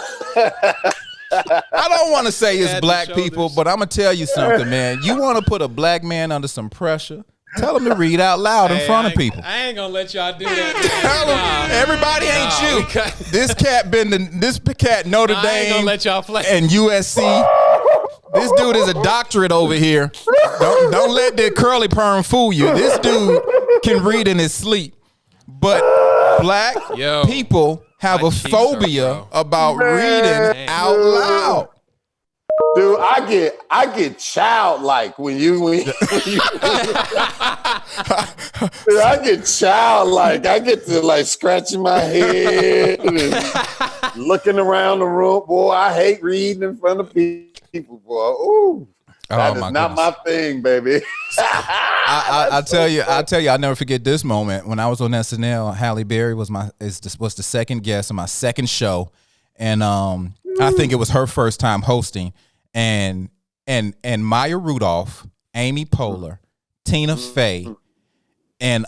I don't want to say it's black people, but I'm gonna tell you something, man. You want to put a black man under some pressure? Tell him to read out loud in front of people. I ain't gonna let y'all do that. Tell him everybody ain't you. This cat Notre Dame. I ain't gonna let y'all play. And USC. This dude is a doctorate over here. Don't let that curly perm fool you. This dude can read in his sleep. But black people have a phobia about reading out loud. Dude, I get childlike when you Dude, I get childlike. I get to like scratching my head and looking around the room. Boy, I hate reading in front of people, boy. Ooh. That is not my thing, baby. I tell you, I'll never forget this moment. When I was on SNL, Halle Berry was the second guest on my second show. And I think it was her first time hosting. And Maya Rudolph, Amy Poehler, Tina Fey, and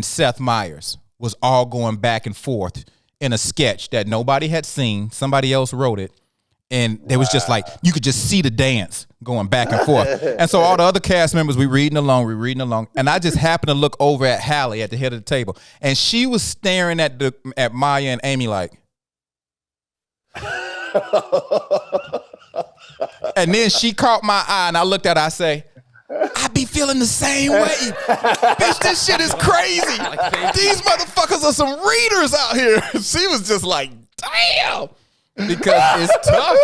Seth Meyers was all going back and forth in a sketch that nobody had seen. Somebody else wrote it. And it was just like, you could just see the dance going back and forth. And so all the other cast members, we reading along. And I just happened to look over at Halle at the head of the table. And she was staring at Maya and Amy like. And then she caught my eye and I looked at her, I say, I be feeling the same way. Bitch, this shit is crazy. These motherfuckers are some readers out here. She was just like, damn. Because it's tough.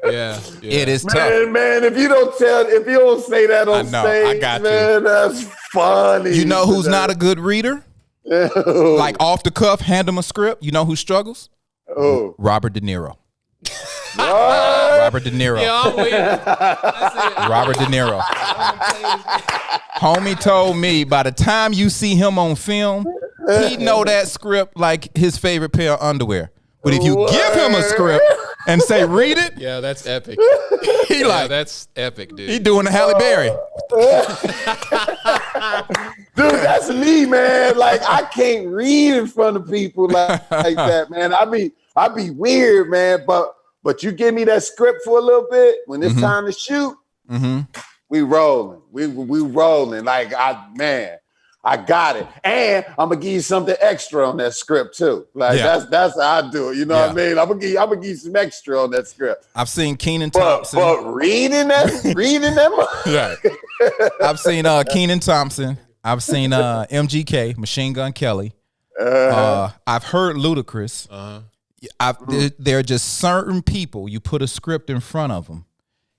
Yeah. It is tough. Man, if you don't say that on stage, I got man, you. That's funny. You know who's not a good reader? Like off the cuff, hand him a script. You know who struggles? Oh, Robert De Niro. What? Robert De Niro. Yeah, I'm with it. Robert De Niro. Homie told me by the time you see him on film, he know that script like his favorite pair of underwear. But if you give him a script and say, read it. Yeah, that's epic. That's epic, dude. He doing the Halle Berry. Dude, that's me, man. Like, I can't read in front of people like that, man. I be weird, man. But you give me that script for a little bit, when it's time to shoot, we rolling. We rolling. Like, I got it. And I'm gonna give you something extra on that script too. Like that's how I do it. You know what I mean? I'm gonna give you some extra on that script. I've seen Kenan Thompson. But reading them. Right. I've seen Kenan Thompson. I've seen MGK, Machine Gun Kelly. I've heard Ludacris. There are just certain people, you put a script in front of them,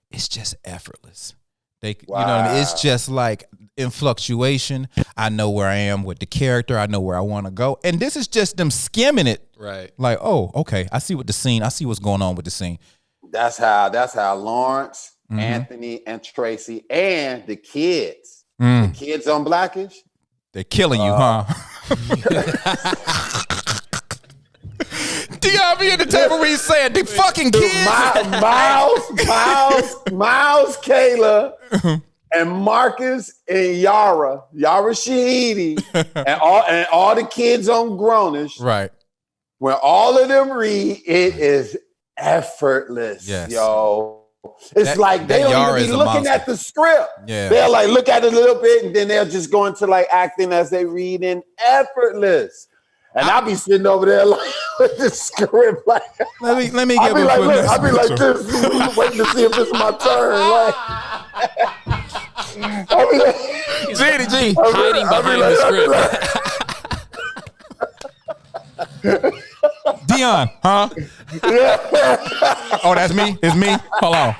it's just effortless. You know what I mean? It's just like in fluctuation. I know where I am with the character. I know where I want to go. And this is just them skimming it. Right. Like, oh, okay. I see what's going on with the scene. That's how Lawrence, Anthony, and Tracee, and the kids on Blackish. They're killing you, huh? Deon be at the table where he's saying, the fucking kids. Miles, Kayla, and Marcus and Yara Shahidi, and all the kids on Grownish. Right. When all of them read, it is effortless, yes. yo. It's like they don't even be looking at the script. Yeah. They'll like look at it a little bit and then they'll just go into like acting as they reading effortless. And I'll be sitting over there like with the script like let me give I'll be it like, for look, I'll be like Mitchell. this, waiting to see if this is my turn. Like I'll be like, He's hiding behind the script. Deon, huh? Oh, that's me? It's me? Hold on.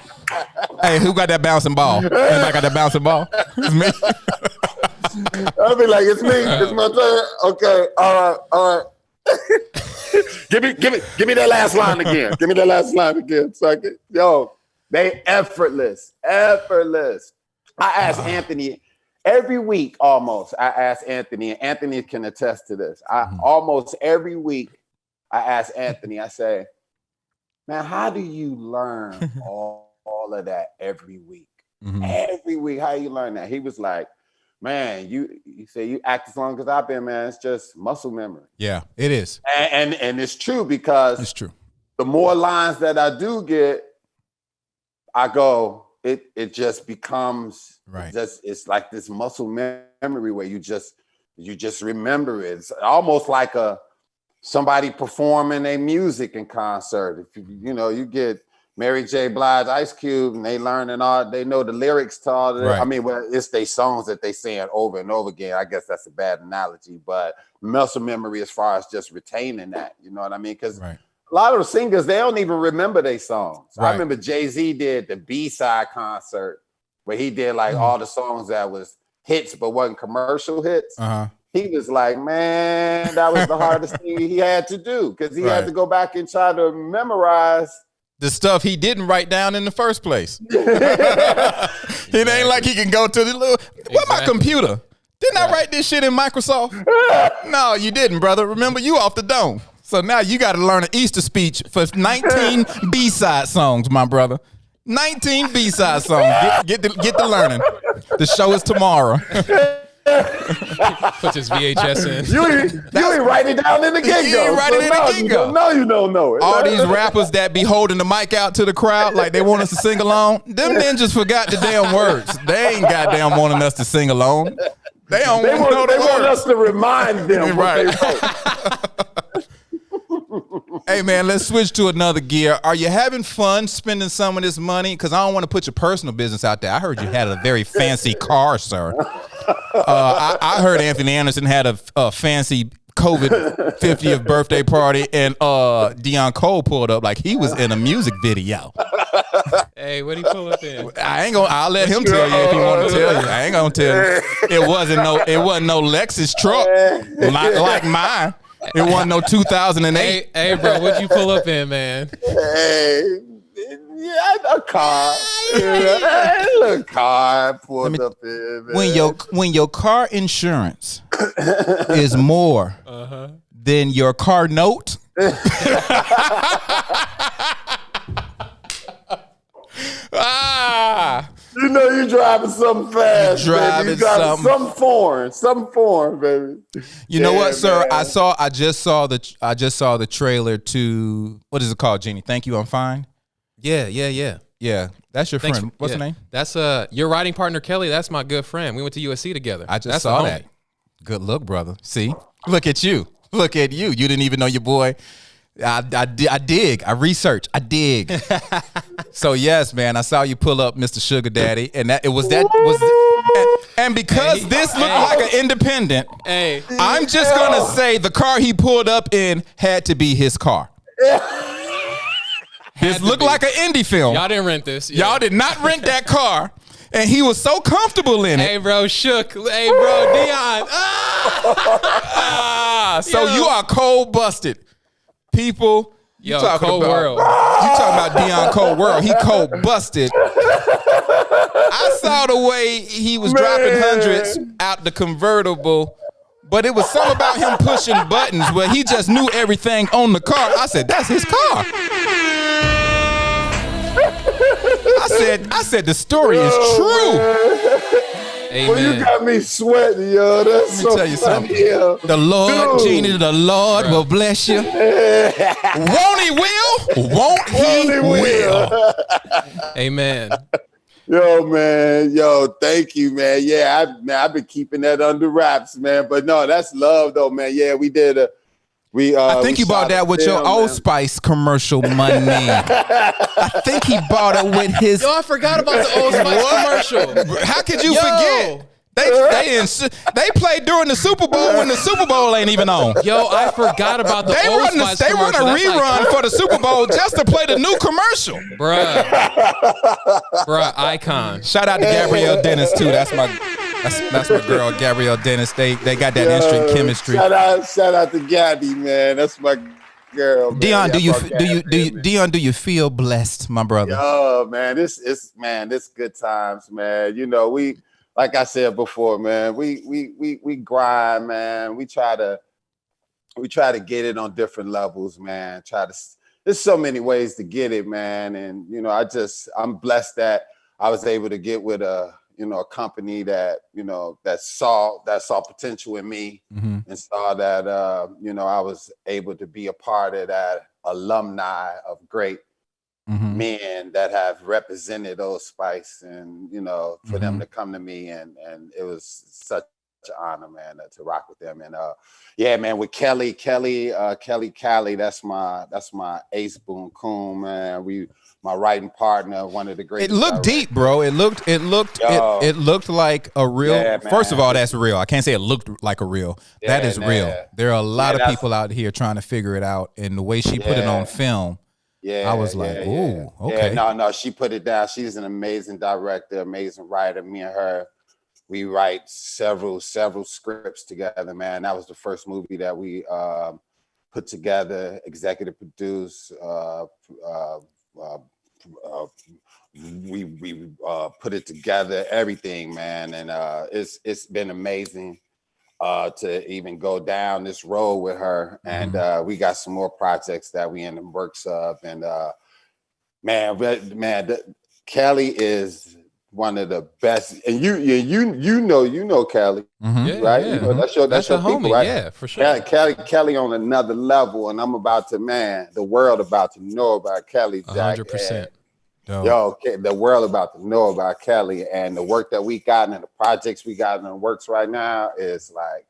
Hey, who got that bouncing ball? Anybody got that bouncing ball? It's me. I'll be like, it's me. It's my turn. Okay. All right. give me that last line again. Give me that last line again. So I can, they effortless. I ask Anthony every week almost. I ask Anthony, and Anthony can attest to this. Almost every week I ask Anthony, I say, man, how do you learn all of that every week? Every week, how you learn that? He was like, man, you say you act as long as I've been, man. It's just muscle memory. Yeah, it is. And it's true because it's true. The more lines that I do get, I go, it just becomes right. It's like this muscle memory where you just remember it. It's almost like somebody performing their music in concert. If you get Mary J. Blige, Ice Cube, and they learning all, they know the lyrics to all of it. Right. I mean, well, it's their songs that they saying over and over again. I guess that's a bad analogy, but muscle memory as far as just retaining that, you know what I mean? Because a lot of the singers, they don't even remember their songs. Right. I remember Jay-Z did the B-side concert where he did like all the songs that was hits but wasn't commercial hits. He was like, man, that was the hardest thing he had to do because he had to go back and try to memorize the stuff he didn't write down in the first place. It ain't like he can go to the little, what my computer? Didn't I write this shit in Microsoft? No, you didn't, brother. Remember, you off the dome. So now you got to learn an Easter speech for 19 B-side songs, my brother. 19 B-side songs. Get the learning. The show is tomorrow. Put his VHS in. You ain't write it down in the get-go. You ain't write it in the get-go. No, you don't know it. All these rappers that be holding the mic out to the crowd like they want us to sing along, them ninjas forgot the damn words. They ain't goddamn wanting us to sing along. They don't know the words. They want us to remind them what they wrote. Hey, man, let's switch to another gear. Are you having fun spending some of this money? Because I don't want to put your personal business out there. I heard you had a very fancy car, sir. I heard Anthony Anderson had a fancy COVID 50th birthday party, and Deon Cole pulled up like he was in a music video. Hey, what'd he pull up in? I'll let him tell you if he want to tell you. I ain't gonna tell you. It wasn't no Lexus truck like mine. It wasn't no 2008. Hey, bro, what'd you pull up in, man? Hey, a car. A little car pulled up in, man. When your car insurance is more than your car note. You know you driving something fast. You driving something foreign, baby. You know what, sir? Man. I just saw the trailer to, what is it called, Jeannie? Thank You, I'm Fine. Yeah. Yeah, that's your friend. What's her name? That's your riding partner, Kelly. That's my good friend. We went to USC together. I just saw that. Good look, brother. See, look at you. You didn't even know your boy. I dig. I research. I dig. So yes, man, I saw you pull up Mr. Sugar Daddy, and and because this looked like an independent, I'm just gonna say the car he pulled up in had to be his car. This looked like an indie film. Y'all didn't rent this. Yeah. Y'all did not rent that car. And he was so comfortable in it. Hey, bro, shook. Hey, bro, Deon. So you are cold busted. People, you talking about world. You talking about Deon Cole world. He cold busted. I saw the way he was dropping hundreds out the convertible, but it was something about him pushing buttons where he just knew everything on the car. I said, that's his car. I said the story is true. Well, you got me sweating, yo. That's so tell you funny, something. yo. The Lord, Dude. Genie, the Lord will bless you. Won't he will? Won't he will? Amen. Oh, Yo, thank you, man. Yeah, I've been keeping that under wraps, man. But no, that's love, though, man. Yeah, we did I think you bought that with your Old Spice commercial money. I think he bought it with his. Yo, I forgot about the Old Spice commercial. How could you forget? They played during the Super Bowl when the Super Bowl ain't even on. Yo, I forgot about the Old Spice They commercial. run a rerun for the Super Bowl just to play the new commercial. Bruh, icon. Shout out to Gabrielle Dennis too. That's my girl, Gabrielle Dennis. They got that instant chemistry. Shout out to Gabby, man. That's my girl. Man. Deon, do you feel blessed, my brother? Oh man, this good times, man. You know, we, like I said before, man, we grind, man. We try to get it on different levels, man. There's so many ways to get it, man. And you know, I'm blessed that I was able to get with a company that, that saw potential in me, and saw that, I was able to be a part of that alumni of great men that have represented Old Spice, and, for them to come to me, and it was such an honor, man, to rock with them. And yeah, man, with Kelly Cali, that's my ace boom coon, man. My writing partner, one of the great. It looked deep, bro. It looked like a real. Yeah, first of all, that's real. I can't say it looked like a real. Yeah, that is real. There are a lot of people out here trying to figure it out, and the way she put it on film, I was like, ooh, okay. Yeah, no, she put it down. She's an amazing director, amazing writer. Me and her, we write several scripts together, man. That was the first movie that we put together, executive produced. We put it together, everything, man, and it's been amazing to even go down this road with her, and we got some more projects that we in the works of, and Kelly is one of the best, and you know Kelly, right? Yeah. That's your homie, people, right? Yeah, for sure. Kelly on another level, and I'm about to, the world about to know about Kelly. 100%. Yo, the world about to know about Kelly, and the work that we got and the projects we got in the works right now is like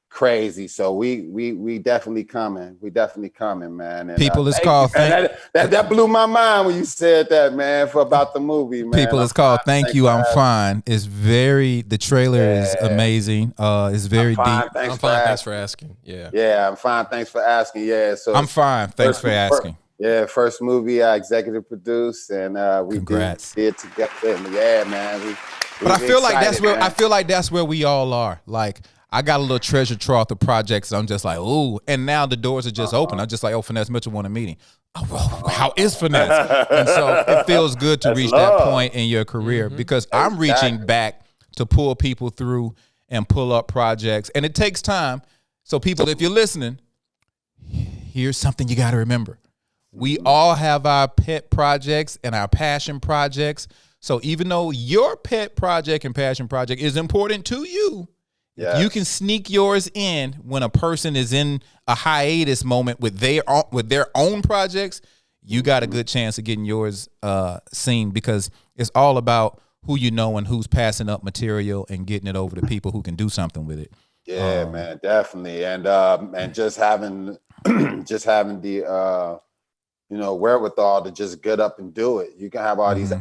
crazy. So we definitely coming. We definitely coming, man. And, people is called. That blew my mind when you said that, man, about the movie, man. People is called Thank You, I'm Fine. It's the trailer is amazing. It's very deep. I'm fine. Thanks for asking. Yeah. Yeah, I'm fine. Thanks for asking. Yeah. So I'm fine. Thanks for asking. Yeah, first movie I executive produced, and we did together. And yeah, man. But I feel like that's where that's where we all are. Like, I got a little treasure trove of projects. I'm just like, ooh, and now the doors are just open. I'm just like, Finesse Mitchell want a meeting. Oh, well, how is Finesse? And so it feels good to reach that point in your career, because I'm reaching back to pull people through and pull up projects, and it takes time. So people, if you're listening, here's something you got to remember. We all have our pet projects and our passion projects. So even though your pet project and passion project is important to you, you can sneak yours in when a person is in a hiatus moment with their own projects. You got a good chance of getting yours seen, because it's all about who you know and who's passing up material and getting it over to people who can do something with it. Yeah, man, definitely. And just having the wherewithal to just get up and do it. You can have all these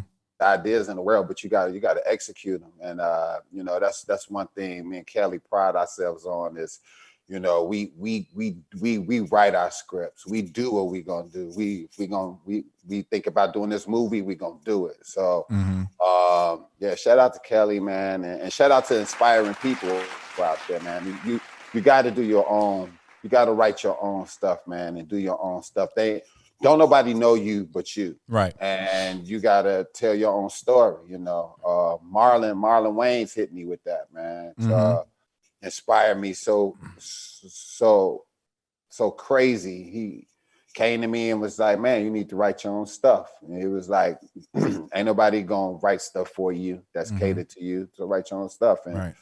ideas in the world, but you got to execute them. And that's one thing me and Kelly pride ourselves on is, we write our scripts. We do what we gonna do. We think about doing this movie. We gonna do it. So shout out to Kelly, man, and shout out to inspiring people out there, man. You got to do your own. You got to write your own stuff, man, and do your own stuff. Don't nobody know you but you. Right. And you got to tell your own story, Marlon Wayans hit me with that, man. Inspired me so crazy. came to me and was like, man, you need to write your own stuff. And it was like, ain't nobody gonna write stuff for you that's catered to you. So write your own stuff. And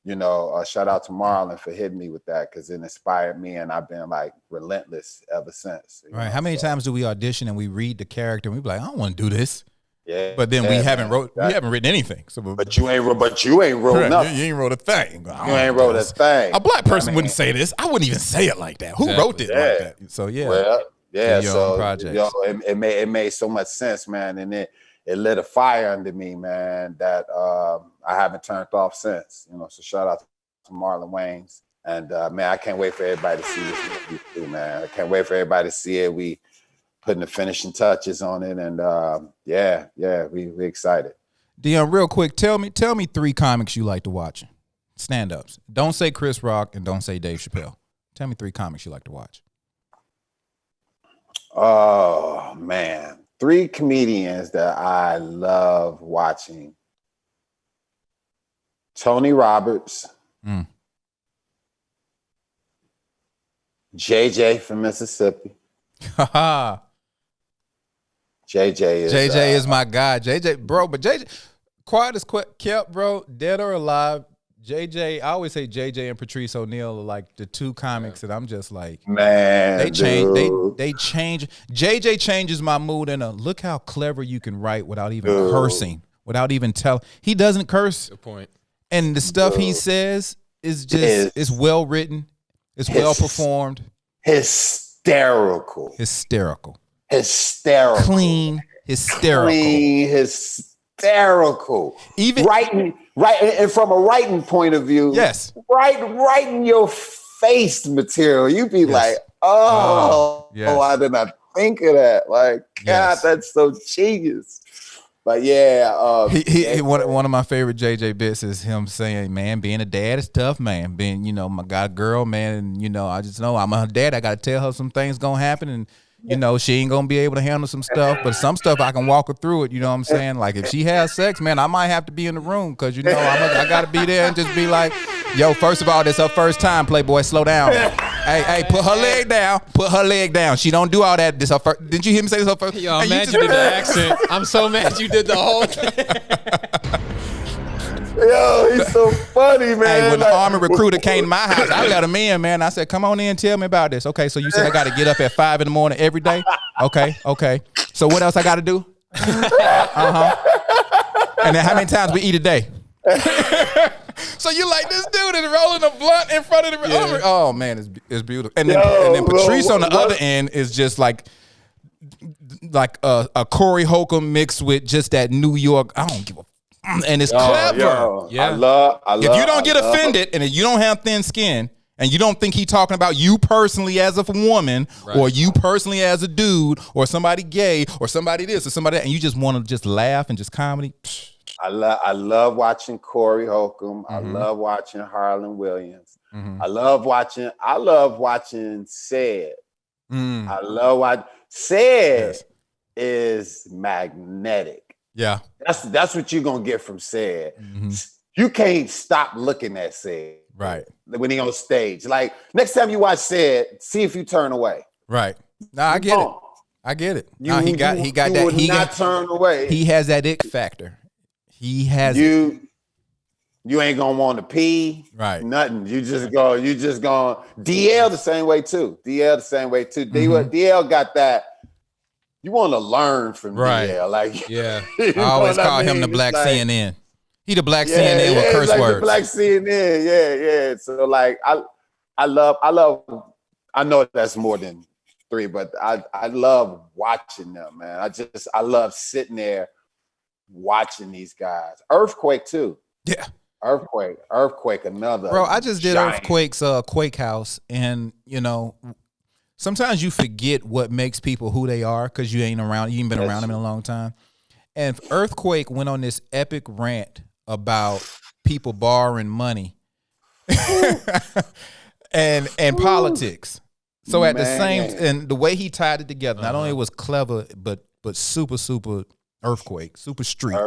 you know, shout out to Marlon for hitting me with that, because it inspired me, and I've been like relentless ever since. Right. How many times do we audition and we read the character and we be like, I don't want to do this. Yeah. But then we haven't written anything. So but you ain't wrote nothing. You ain't wrote a thing. You ain't wrote a thing. A black person wouldn't say this. I wouldn't even say it like that. Who wrote it like that? So yeah. Well, yeah. So projects. You know, it made so much sense, man, and it lit a fire under me, man, that I haven't turned off since. You know, so shout out to Marlon Wayans. And man, I can't wait for everybody to see this movie too, man. I can't wait for everybody to see it. We putting the finishing touches on it, and we excited. Deon, real quick, tell me 3 comics you like to watch. Stand-ups. Don't say Chris Rock and don't say Dave Chappelle. Tell me 3 comics you like to watch. Oh man, 3 comedians that I love watching. Tony Roberts, JJ from Mississippi. JJ is my guy. JJ, bro, but JJ, quiet as kept, bro, dead or alive. JJ, I always say JJ and Patrice O'Neal are like the 2 comics that I'm just like, man, they change. They change. JJ changes my mood in a look how clever you can write without even cursing, without even telling. He doesn't curse. Good point. And the stuff he says is just it's well written. It's well performed. Hysterical. Clean, hysterical. Even writing, and from a writing point of view, yes, writing your face material, you'd be like, I did not think of that. Like, God, that's so genius. But yeah, one of my favorite JJ bits is him saying, "Man, being a dad is tough, man. Being, I got a girl, man, and I just know I'm her dad. I got to tell her some things gonna happen, and she ain't gonna be able to handle some stuff, but some stuff I can walk her through it. You know what I'm saying? Like if she has sex, man, I might have to be in the room because I got to be there and just be like, yo, first of all, this her first time, Playboy. Slow down. Hey, put her leg down. Put her leg down. She don't do all that. This her first. Didn't you hear me say this her first? Yo, I'm mad you did the accent. I'm so mad you did the whole thing. Yo, he's so funny, man. Hey, when the Army recruiter came to my house, I let him in, man. I said, come on in, tell me about this. Okay, so you said I got to get up at 5 in the morning every day? Okay. So what else I got to do? And then how many times we eat a day? So you like this dude is rolling a blunt in front of the Army. Oh, man, it's beautiful. And then Patrice on the other end is just like a Corey Holcomb mixed with just that New York, I don't give a and it's clever. I love. If you don't get offended and if you don't have thin skin and you don't think he talking about you personally as a woman or you personally as a dude or somebody gay or somebody this or somebody that, and you just want to just laugh and just comedy. I love watching Corey Holcomb. I love watching Harlan Williams. I love watching Said. I love watching Said is magnetic. Yeah, that's what you're gonna get from Said. You can't stop looking at Said when he on stage. Like next time you watch Said, see if you turn away. Right. No, I get it. He got that. He not turn away. He has that ick factor. He has you. You ain't gonna want to pee. Right. Nothing. You just go. DL the same way too. DL got that. You want to learn from DL, like I always call him the black CNN. He the black CNN with curse words. The black CNN, So like I know that's more than 3, but I love watching them, man. I love sitting there watching these guys. Earthquake too. Yeah. Earthquake, another. Bro, I just did giant. Earthquake's Quake House, and sometimes you forget what makes people who they are because you ain't been around them in a long time. And Earthquake went on this epic rant about people borrowing money and politics. So at the same, and the way he tied it together, not only was clever, but super Earthquake, super street.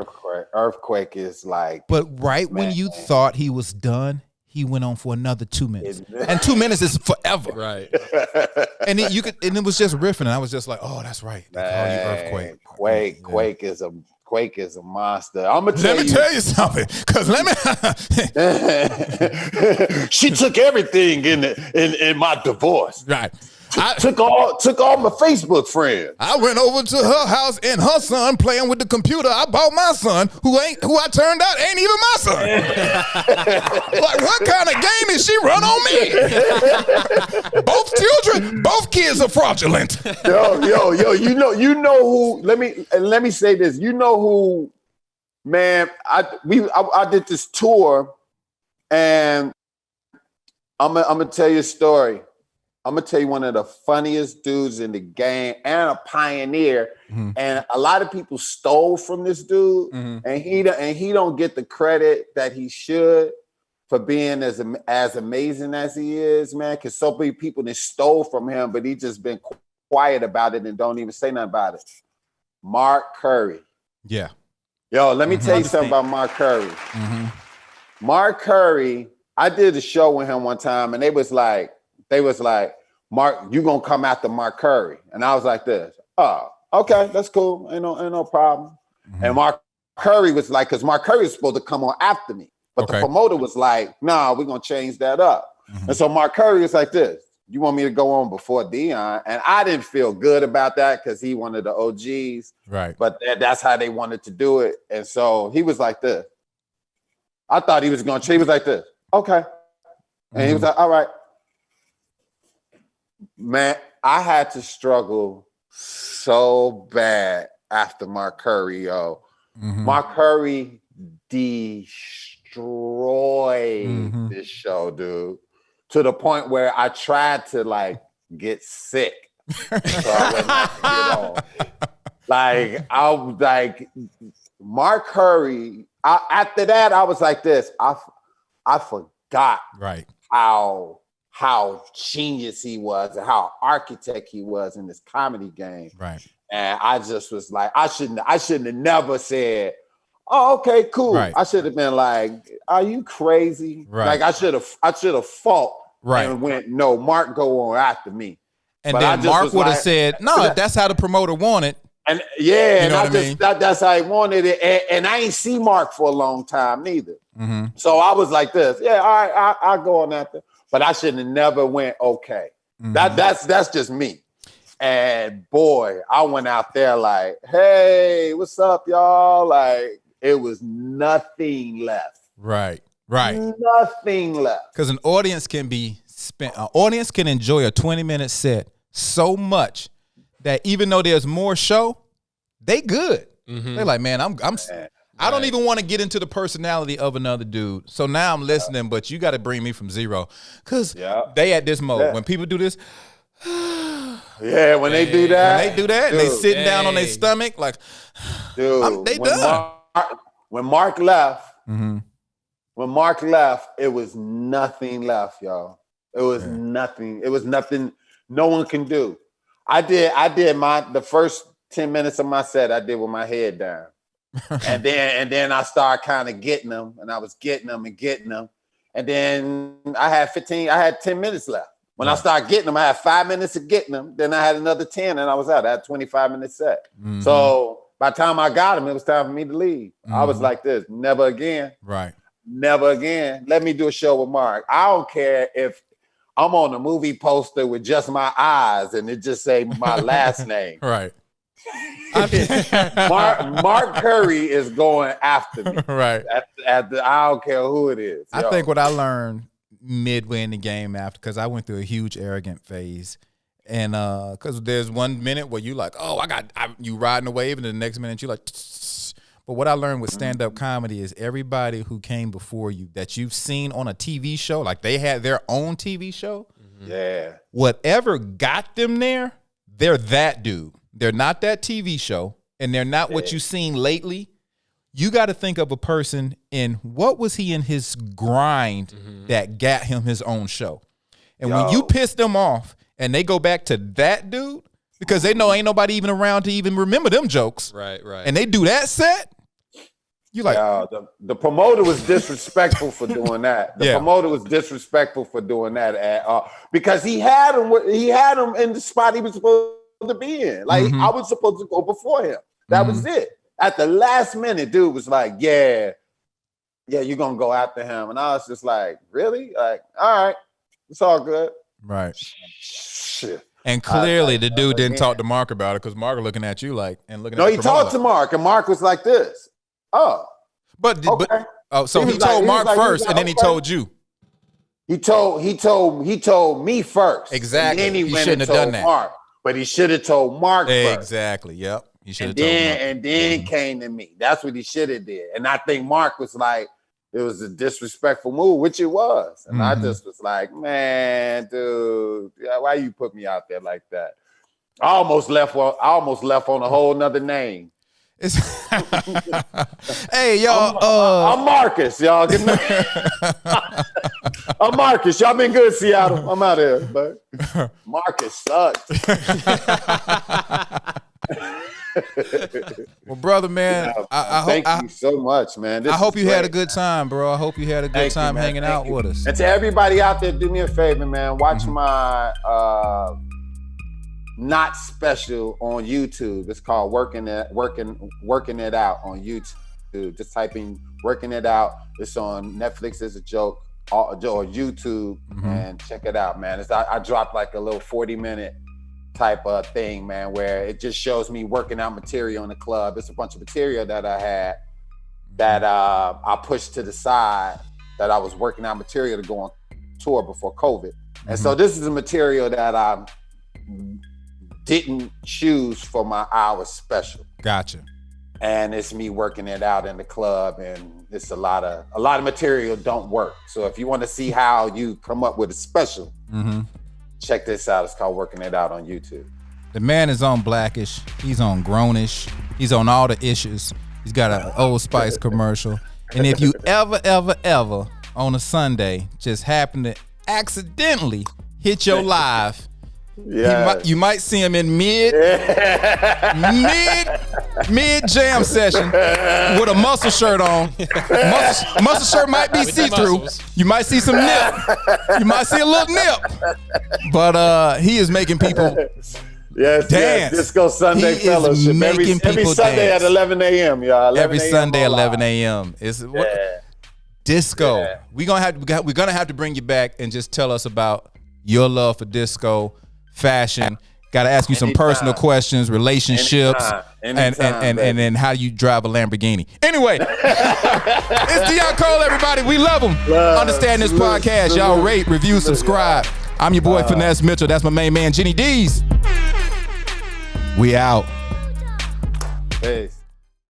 Earthquake is like. But when you thought he was done, he went on for another 2 minutes. And 2 minutes is forever. Right. And it was just riffing, and I was just like, oh, that's right. They call you Earthquake. Quake is a monster. I'm gonna tell you something, because she took everything in my divorce. Right. Took all my Facebook friends. I went over to her house and her son playing with the computer. I bought my son, who I turned out ain't even my son. Like, what kind of game is she run on me? Both kids are fraudulent. Yo, you know who? Let me say this. You know who? Man, I did this tour, and I'm gonna tell you a story. I'm gonna tell you one of the funniest dudes in the game and a pioneer. Mm-hmm. And a lot of people stole from this dude, mm-hmm. and he don't get the credit that he should for being as amazing as he is, man. Because so many people that stole from him, but he just been quiet about it and don't even say nothing about it. Mark Curry. Yeah. Yo, let me tell you something about Mark Curry. Mm-hmm. Mark Curry, I did a show with him one time, and they was like, Mark, you gonna come after Mark Curry. And I was like this, oh, okay, that's cool. Ain't no problem. Mm-hmm. And Mark Curry was like, because Mark Curry was supposed to come on after me. But the promoter was like, nah, we're gonna change that up. Mm-hmm. And so Mark Curry was like this, you want me to go on before Deon? And I didn't feel good about that because he one of the OGs. Right. But that's how they wanted to do it. And so he was like this. I thought he was gonna change. He was like this, okay. And he was like, all right. Man, I had to struggle so bad after Mark Curry, yo. Mm-hmm. Mark Curry destroyed this show, dude, to the point where I tried to like get sick. So I wouldn't have to get on. Like, I was like, Mark Curry, after that, I was like this. I forgot how genius he was and how architect he was in this comedy game. Right. And I just was like, I shouldn't have never said, oh, okay, cool. Right. I should have been like, are you crazy? Right. Like I should have fought and went, no, Mark go on after me. And but then Mark would have said, no, that's how the promoter wanted. And yeah, you know and that's how he wanted it. And I ain't see Mark for a long time neither. Mm-hmm. So I was like this, yeah, all right, I'll go on after. But I should have never went okay. Mm-hmm. That's just me. And boy, I went out there like, hey, what's up, y'all? Like, it was nothing left. Right. Nothing left. Because an audience can enjoy a 20-minute set so much that even though there's more show, they good. Mm-hmm. They're like, man, I don't even want to get into the personality of another dude. So now I'm listening, but you got to bring me from zero. Because they at this mode. Yeah. When people do this. When they do that. Dude, and they sitting down on their stomach like, dude, they done. When Mark left, it was nothing left, y'all. It was nothing. It was nothing no one can do. I did the first 10 minutes of my set, I did with my head down. and then I started kind of getting them, and I was getting them. And then I had 10 minutes left. When I started getting them, I had 5 minutes of getting them. Then I had another 10 and I was out. I had 25-minute set. Mm-hmm. So by the time I got them, it was time for me to leave. Mm-hmm. I was like this, never again. Right. Never again. Let me do a show with Mark. I don't care if I'm on a movie poster with just my eyes and it just say my last name. Right. Mark Curry is going after me. Right. I don't care who it is. I think what I learned midway in the game after, because I went through a huge arrogant phase, and because there's 1 minute where you like, oh, you riding a wave, and the next minute you like. Tss. But what I learned with stand-up comedy is everybody who came before you that you've seen on a TV show, like they had their own TV show. Yeah. Whatever got them there, they're that dude. They're not that TV show, and they're not what you've seen lately. You got to think of a person in what was he in his grind that got him his own show. And when you piss them off and they go back to that dude, because they know ain't nobody even around to even remember them jokes. Right. And they do that set, You like the promoter was disrespectful for doing that. The Yeah. promoter was disrespectful for doing that because he had him in the spot he was supposed to be in. Like I was supposed to go before him. That was it. At the last minute, dude was like, "Yeah, you're gonna go after him," and I was just like, "Really? Like, all right, it's all good." right. Shit. And clearly, the dude didn't talk to Mark about it because Mark looking at you like and looking. No, at he talked to Mark, and Mark was like this. Oh, but so he told Mark first, and then he told you. He told me first. Exactly. And then he went shouldn't and have told done that. Mark, but he should have told Mark first. Exactly. Yep. He should have told Mark. And then came to me. That's what he should have did. And I think Mark was like, it was a disrespectful move, which it was. And I just was like, man, dude, why you put me out there like that? I almost left on a whole nother name. Hey, y'all. I'm Marcus, y'all. I'm Marcus. Y'all been good, Seattle. I'm out here, but Marcus sucks. Well, brother, man, thank you so much, man. I hope you had a good time, bro. I hope you had a good time hanging out with us. And to everybody out there, do me a favor, man. Watch my Not Special on YouTube. It's called Working It Out on YouTube. Just type in Working It Out. It's on Netflix as a joke or YouTube, and check it out, man. I dropped like a little 40-minute type of thing, man, where it just shows me working out material in the club. It's a bunch of material that I had that I pushed to the side, that I was working out material to go on tour before COVID. And so this is a material that I didn't choose for my hour special. Gotcha. And it's me working it out in the club, and it's a lot of material don't work. So if you want to see how you come up with a special, check this out. It's called Working It Out on YouTube. The man is on Blackish. He's on Grownish. He's on all the issues. He's got an Old Spice commercial. And if you ever on a Sunday just happen to accidentally hit your live, you might see him in mid jam session with a muscle shirt on. Muscle shirt might be see-through. You might see some nip. You might see a little nip. But he is making people dance. Disco Sunday he Fellowship. Every Sunday dance. At 11 a.m., y'all. Every Sunday at 11 a.m. Disco. Yeah. We're gonna have to bring you back and just tell us about your love for disco, fashion. Got to ask you some personal questions, relationships, Anytime, and then how you drive a Lamborghini. Anyway, it's Deon Cole, everybody. We love him. Understand this podcast. Y'all rate, review, subscribe. I'm your boy Finesse Mitchell. That's my main man, Jenny D's. We out. Peace.